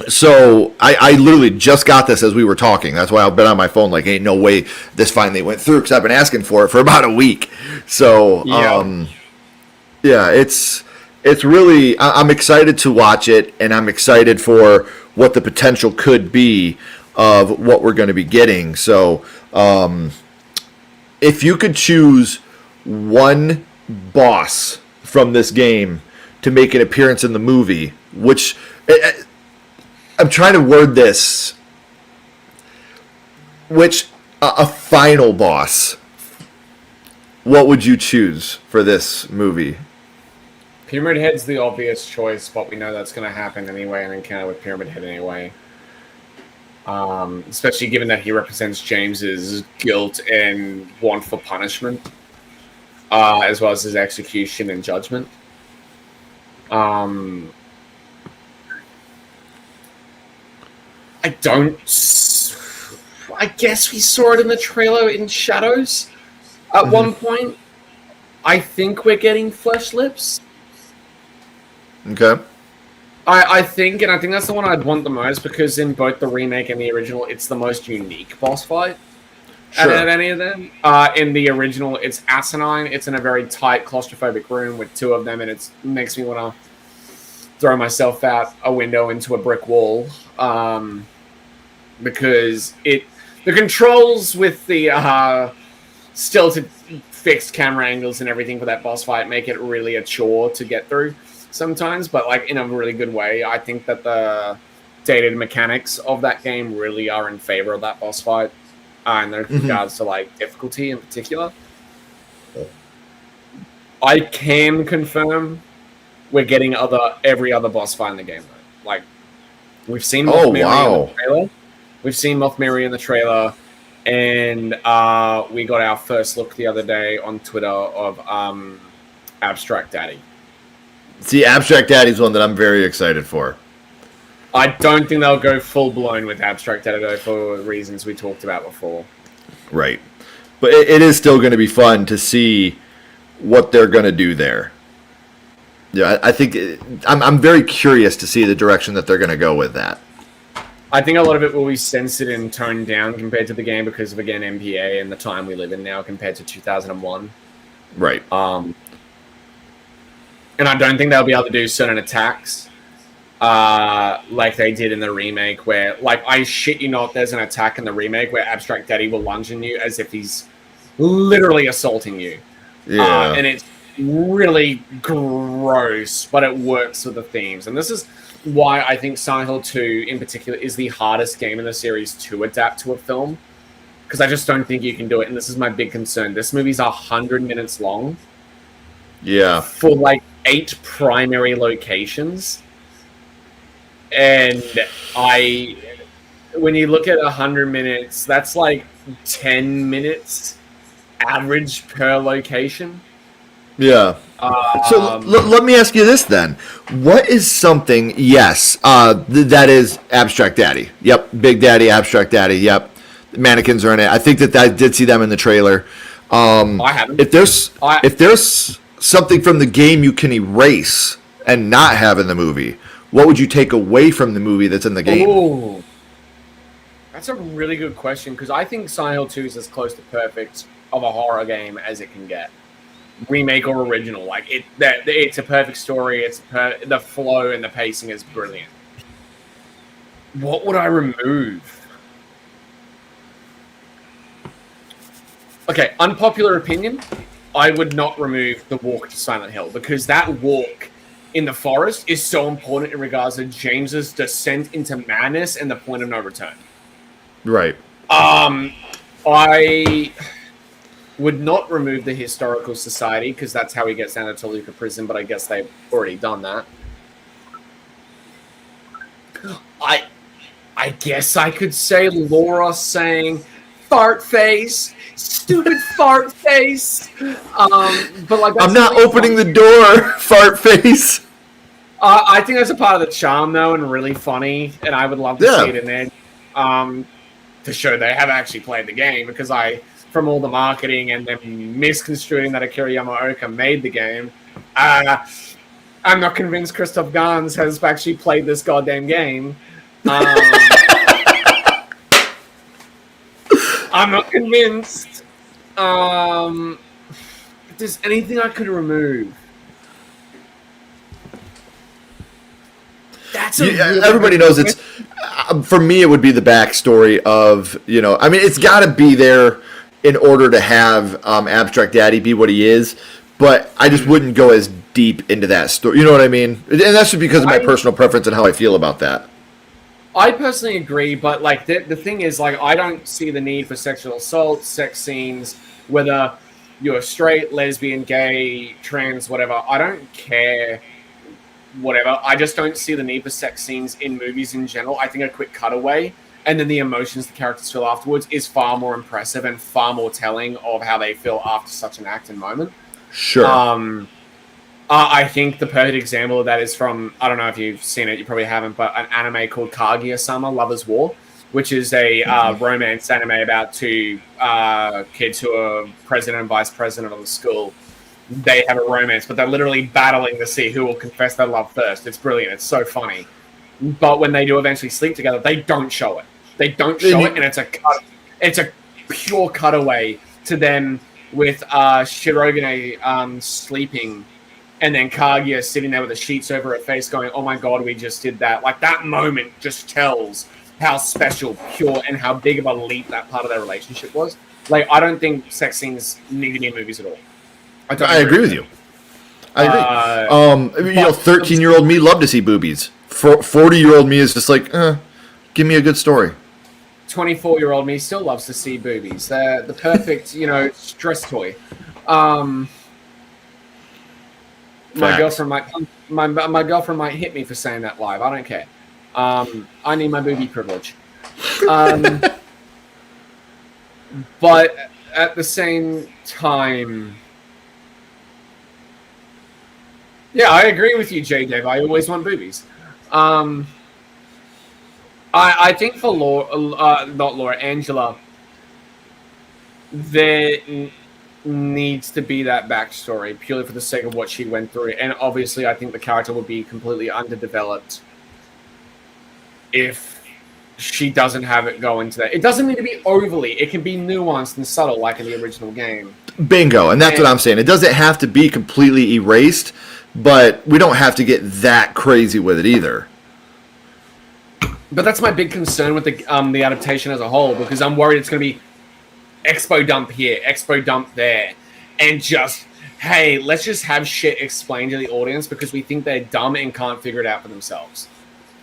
So I literally just got this as we were talking. That's why I've been on my phone like, ain't no way this finally went through because I've been asking for it for about a week. So, yeah, it's really, I'm excited to watch it, and I'm excited for what the potential could be of what we're going to be getting. So, if you could choose one boss from this game to make an appearance in the movie, which I'm trying to word this, which a final boss, what would you choose for this movie? Pyramid Head's the obvious choice, but we know that's going to happen anyway, an encounter with Pyramid Head anyway. Especially given that he represents James's guilt and want for punishment, as well as his execution and judgment. I guess we saw it in the trailer in shadows at one point. I think we're getting flesh lips. Okay. I think that's the one I'd want the most because in both the remake and the original, it's the most unique boss fight out of any of them. In the original, it's asinine. It's in a very tight, claustrophobic room with two of them, and it makes me want to throw myself out a window into a brick wall because the controls with the stilted fixed camera angles and everything for that boss fight make it really a chore to get through sometimes, but like in a really good way. I think that the dated mechanics of that game really are in favor of that boss fight in regards to like difficulty in particular. I can confirm we're getting every other boss fight in the game though. Like we've seen Moth Mary in the trailer. We've seen Moth Mary in the trailer, and we got our first look the other day on Twitter of Abstract Daddy. See, Abstract Daddy's one that I'm very excited for. I don't think they'll go full-blown with Abstract Daddy, though, for reasons we talked about before. Right. But it is still going to be fun to see what they're going to do there. Yeah, I think I'm very curious to see the direction that they're going to go with that. I think a lot of it will be censored and toned down compared to the game because of, again, MPA and the time we live in now compared to 2001. Right. And I don't think they'll be able to do certain attacks like they did in the remake, where, like, I shit you not, there's an attack in the remake where Abstract Daddy will lunge on you as if he's literally assaulting you. Yeah. And it's really gross, but it works with the themes. And this is why I think Silent Hill 2 in particular is the hardest game in the series to adapt to a film, because I just don't think you can do it. And this is my big concern. This movie's 100 minutes long. Yeah. For like 8 primary locations. And when you look at 100 minutes, that's like 10 minutes average per location. Yeah. So let me ask you this then. What is something, yes, that is Abstract Daddy. Yep, Big Daddy, Abstract Daddy, yep. The mannequins are in it. I think that I did see them in the trailer. I haven't. If there's something from the game you can erase and not have in the movie, what would you take away from the movie that's in the game? Ooh. That's a really good question, because I think Silent Hill 2 is as close to perfect of a horror game as it can get. Remake or original, like it's a perfect story. The flow and the pacing is brilliant. What would I remove? Okay, unpopular opinion. I would not remove the walk to Silent Hill, because that walk in the forest is so important in regards to James's descent into madness and the point of no return. Right. I would not remove the Historical Society, because that's how he gets down to Toluca Prison, but I guess they've already done that. I guess I could say Laura saying, "Fart face, stupid fart face." But like, I'm not opening the door, fart face. I think that's a part of the charm, though, and really funny, and I would love to see it in there to show they have actually played the game, because from all the marketing and them misconstruing that Akira Yamaoka made the game, I'm not convinced Christoph Gans has actually played this goddamn game. I'm not convinced. If there's anything I could remove. Everybody knows it's. For me, it would be the backstory of, I mean, it's got to be there in order to have Abstract Daddy be what he is, but I just wouldn't go as deep into that story. You know what I mean? And that's just because of my personal preference and how I feel about that. I personally agree, but like the thing is, like, I don't see the need for sexual assault, sex scenes, whether you're straight, lesbian, gay, trans, whatever. I don't care. Whatever. I just don't see the need for sex scenes in movies in general. I think a quick cutaway and then the emotions the characters feel afterwards is far more impressive and far more telling of how they feel after such an act and moment. Sure. I think the perfect example of that is from, I don't know if you've seen it, you probably haven't, but an anime called Kaguya-sama, Lover's War, which is a romance anime about 2 kids who are president and vice president of the school. They have a romance, but they're literally battling to see who will confess their love first. It's brilliant. It's so funny. But when they do eventually sleep together, they don't show it. They don't show it, and it's a pure cutaway to them with Shirogane sleeping, and then Kaguya sitting there with the sheets over her face going, "Oh my god, we just did that." Like, that moment just tells how special, pure, and how big of a leap that part of their relationship was. Like, I don't think sex scenes need to be in movies at all. I agree with you. I agree. 13-year-old me loved to see boobies. 40-year-old me is just like, give me a good story. 24-year-old me still loves to see boobies. They're the perfect, stress toy. My girlfriend might hit me for saying that live. I don't care. I need my boobie privilege. But at the same time, yeah, I agree with you, J. Dave. I always want boobies. I think for Angela, there needs to be that backstory purely for the sake of what she went through. And obviously, I think the character would be completely underdeveloped if she doesn't have it go into that. It doesn't need to be overly. It can be nuanced and subtle like in the original game. Bingo. And that's what I'm saying. It doesn't have to be completely erased, but we don't have to get that crazy with it either. But that's my big concern with the adaptation as a whole, because I'm worried it's going to be expo dump here, expo dump there, and just, hey, let's just have shit explained to the audience because we think they're dumb and can't figure it out for themselves.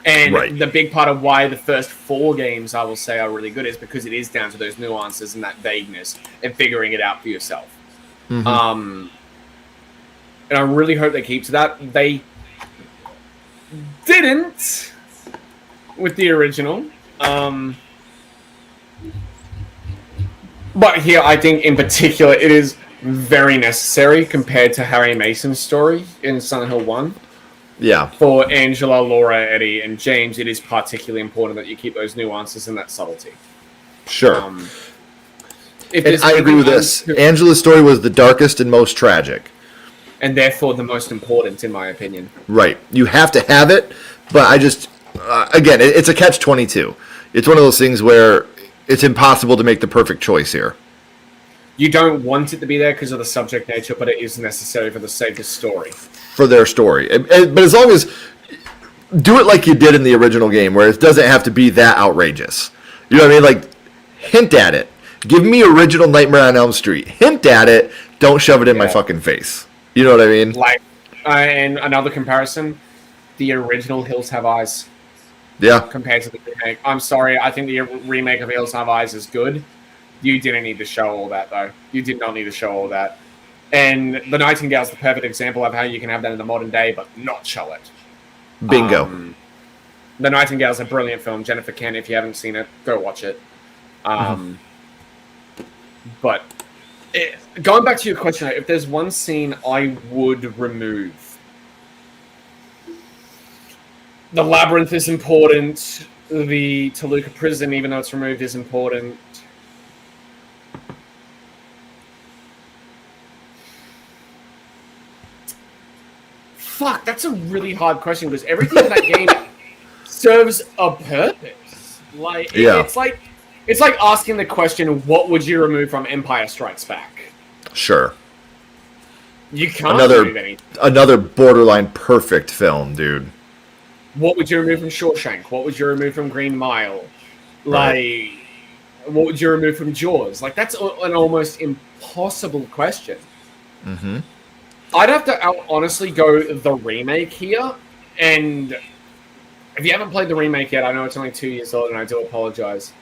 And the big part of why the first 4 games, I will say, are really good is because it is down to those nuances and that vagueness and figuring it out for yourself. And I really hope they keep to that. They didn't with the original. But here, I think in particular, it is very necessary compared to Harry Mason's story in Silent Hill 1. Yeah. For Angela, Laura, Eddie, and James, it is particularly important that you keep those nuances and that subtlety. Sure. If I agree with this. Angela's story was the darkest and most tragic. And therefore the most important, in my opinion. Right. You have to have it, but I just... again, it's a catch-22. It's one of those things where it's impossible to make the perfect choice here. You don't want it to be there because of the subject nature, but it is necessary for the sake of story. For their story. But as long as... do it like you did in the original game, where it doesn't have to be that outrageous. You know what I mean? Like, hint at it. Give me original Nightmare on Elm Street. Hint at it. Don't shove it in my fucking face. You know what I mean? Like, and another comparison, the original Hills Have Eyes. Yeah. Compared to the remake. I'm sorry, I think the remake of Hills Have Eyes is good. You didn't need to show all that, though. You did not need to show all that. And The Nightingale is the perfect example of how you can have that in the modern day, but not show it. Bingo. The Nightingale is a brilliant film. Jennifer Kent, if you haven't seen it, go watch it. But going back to your question, if there's one scene I would remove, the labyrinth is important. The Toluca prison, even though it's removed, is important. Fuck, that's a really hard question because everything in that game serves a purpose. Like, it's like asking the question, what would you remove from Empire Strikes Back? Sure. You can't remove anything. Another borderline perfect film, dude. What would you remove from Shawshank? What would you remove from Green Mile? Like, what would you remove from Jaws? Like, that's an almost impossible question. I'd have to honestly go the remake here. And if you haven't played the remake yet, I know it's only 2 years old and I do apologize.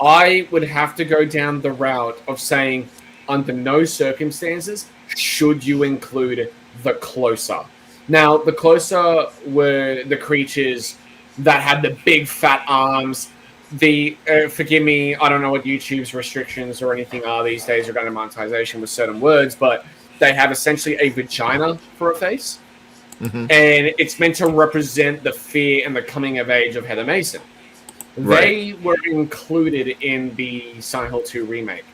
I would have to go down the route of saying, under no circumstances should you include the Closer. Now, the Closer were the creatures that had the big fat arms. Forgive me, I don't know what YouTube's restrictions or anything are these days regarding monetization with certain words, but they have essentially a vagina for a face. And it's meant to represent the fear and the coming of age of Heather Mason. They were included in the Silent Hill 2 remake.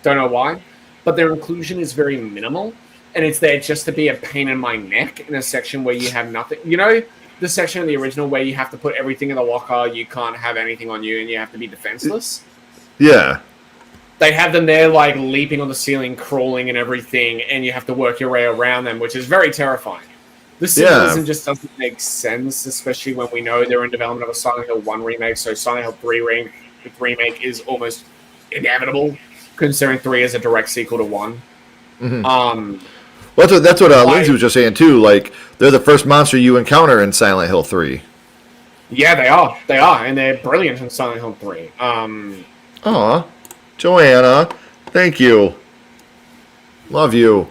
Don't know why, but their inclusion is very minimal, and it's there just to be a pain in my neck in a section where you have nothing. You know, the section of the original where you have to put everything in the locker, you can't have anything on you, and you have to be defenseless? Yeah. They have them there, like, leaping on the ceiling, crawling and everything, and you have to work your way around them, which is very terrifying. The symbolism just doesn't make sense, especially when we know they're in development of a Silent Hill 1 remake, so Silent Hill 3 remake is almost inevitable, considering 3 is a direct sequel to 1. Well, that's what Lindsay was just saying, too. Like, they're the first monster you encounter in Silent Hill 3. Yeah, they are. They are, and they're brilliant in Silent Hill 3. Aw, Joanna, thank you. Love you.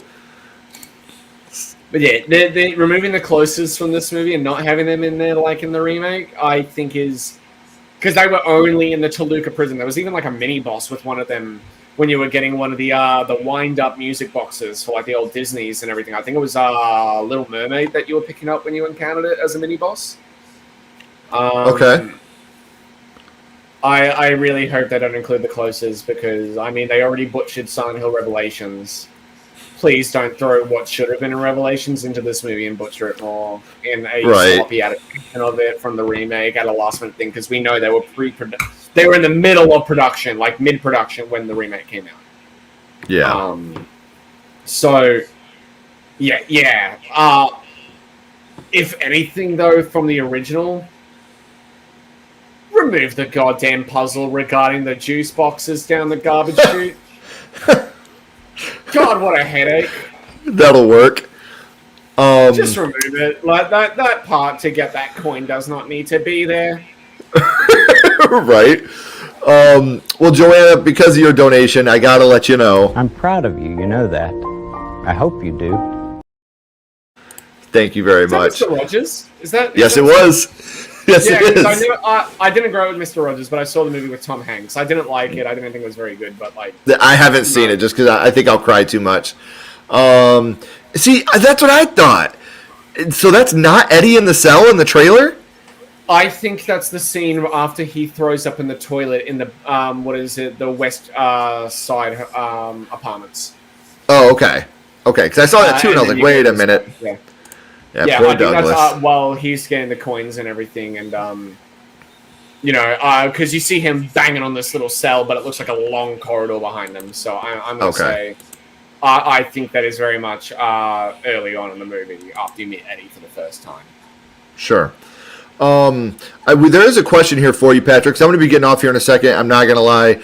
But yeah, they're removing the Closest from this movie and not having them in there like in the remake, I think is... Because they were only in the Toluca prison. There was even like a mini-boss with one of them when you were getting one of the wind-up music boxes for like the old Disneys and everything. I think it was Little Mermaid that you were picking up when you encountered it as a mini-boss. Okay. I really hope they don't include the Closest because, I mean, they already butchered Silent Hill Revelations. Please don't throw what should have been in Revelations into this movie and butcher it more in a sloppy adaptation of it from the remake at a last-minute thing, because we know they were they were in the middle of production, like mid-production, when the remake came out. Yeah. So, yeah. If anything, though, from the original, remove the goddamn puzzle regarding the juice boxes down the garbage chute. God, what a headache. That'll work. Just remove it. Like that part to get that coin does not need to be there. Right. Well, Joanna, because of your donation, I gotta let you know. I'm proud of you, you know that. I hope you do. Thank you very Is that much. Mr. Rogers? Yes, it was. Yes, Yeah, it is. I didn't grow up with Mr. Rogers, but I saw the movie with Tom Hanks. I didn't like it. I didn't think it was very good, but like... I haven't seen it just because I think I'll cry too much. See, that's what I thought. So that's not Eddie in the cell in the trailer? I think that's the scene after he throws up in the toilet in the, the west side apartments. Oh, okay. Okay, because I saw that too, and I was like, wait a minute. Yeah. Yeah, poor I think Douglas. that's while he's getting the coins and everything, and because you see him banging on this little cell, but it looks like a long corridor behind him. So I'm gonna say, I think that is very much early on in the movie after you meet Eddie for the first time. Sure. There is a question here for you, Patrick. So I'm going to be getting off here in a second. I'm not going to lie.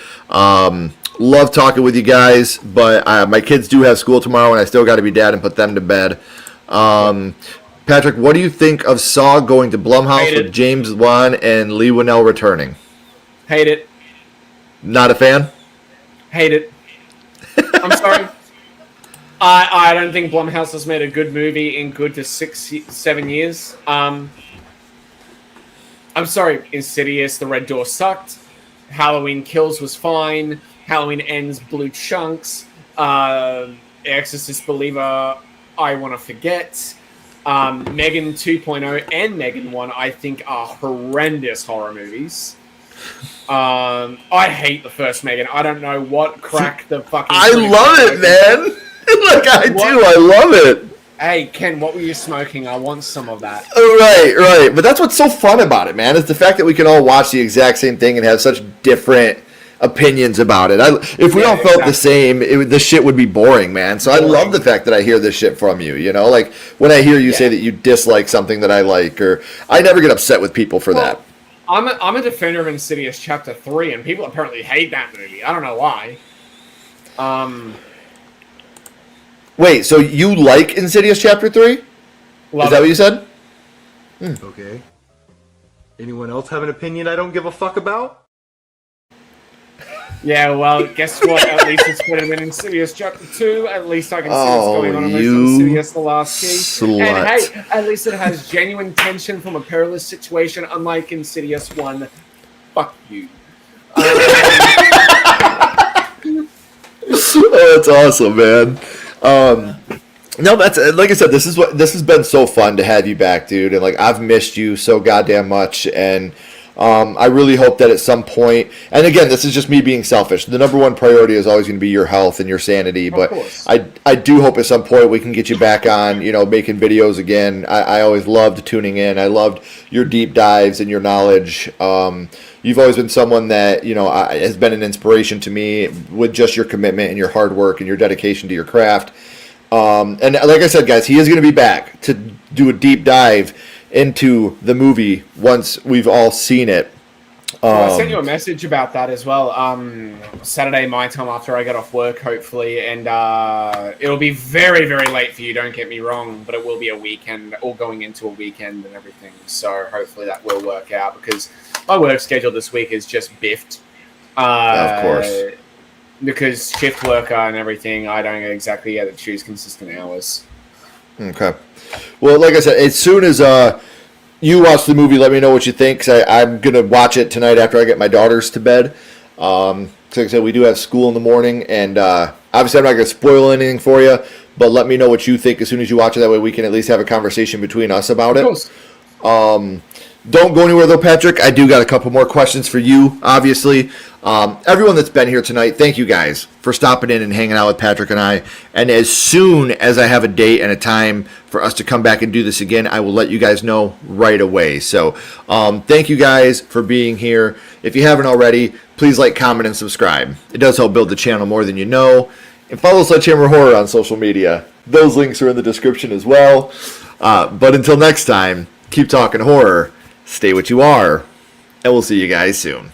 Love talking with you guys, but my kids do have school tomorrow, and I still got to be dad and put them to bed. Patrick, what do you think of Saw going to Blumhouse with James Wan and Lee Winnell returning? Hate it. Not a fan? Hate it. I'm sorry. I don't think Blumhouse has made a good movie in good to 7 years. I'm sorry. Insidious, The Red Door sucked. Halloween Kills was fine. Halloween Ends blew chunks. Exorcist Believer, I Want to Forget. Megan 2.0 and Megan 1, I think, are horrendous horror movies. I hate the first Megan. I don't know what cracked the fucking... I love it, man! Like, I do. I love it. Hey, Ken, what were you smoking? I want some of that. Right. But that's what's so fun about it, man, is the fact that we can all watch the exact same thing and have such different opinions about it. If we all felt the same, the shit would be boring, man. So I love the fact that I hear this shit from you, you know? Like, when I hear you say that you dislike something that I like, or I never get upset with people for that. I'm a defender of Insidious Chapter 3, and people apparently hate that movie. I don't know why. Wait, so you like Insidious Chapter 3? Is that what you said? Okay. Anyone else have an opinion I don't give a fuck about? Yeah, well, guess what? At least it's better than Insidious Chapter 2. At least I can see what's going on in Insidious The Last Key. Slut. And hey, at least it has genuine tension from a perilous situation, unlike Insidious 1. Fuck you. Oh, that's awesome, man. No, that's like I said. This has been so fun to have you back, dude. And like I've missed you so goddamn much, and I really hope that at some point. And again, this is just me being selfish. The number one priority is always going to be your health and your sanity. But I do hope at some point we can get you back on, making videos again. I always loved tuning in. I loved your deep dives and your knowledge. You've always been someone that has been an inspiration to me with just your commitment and your hard work and your dedication to your craft. And like I said, guys, he is going to be back to do a deep dive into the movie once we've all seen it. I sent you a message about that as well. Saturday, my time, after I get off work, hopefully, and it'll be very, very late for you. Don't get me wrong, but it will be a weekend, all going into a weekend and everything. So hopefully that will work out because my work schedule this week is just biffed. Of course, because shift worker and everything, I don't exactly get to choose consistent hours. Okay. Well, like I said, as soon as you watch the movie, let me know what you think. Cause I'm going to watch it tonight after I get my daughters to bed. Like I said, we do have school in the morning. And obviously, I'm not going to spoil anything for you. But let me know what you think as soon as you watch it. That way we can at least have a conversation between us about it. Of course. Don't go anywhere, though, Patrick. I do got a couple more questions for you, obviously. Everyone that's been here tonight, thank you guys for stopping in and hanging out with Patrick and I. And as soon as I have a date and a time for us to come back and do this again, I will let you guys know right away. So thank you guys for being here. If you haven't already, please like, comment, and subscribe. It does help build the channel more than you know. And follow Sledgehammer Horror on social media. Those links are in the description as well. But until next time, keep talking horror. Stay what you are, and we'll see you guys soon.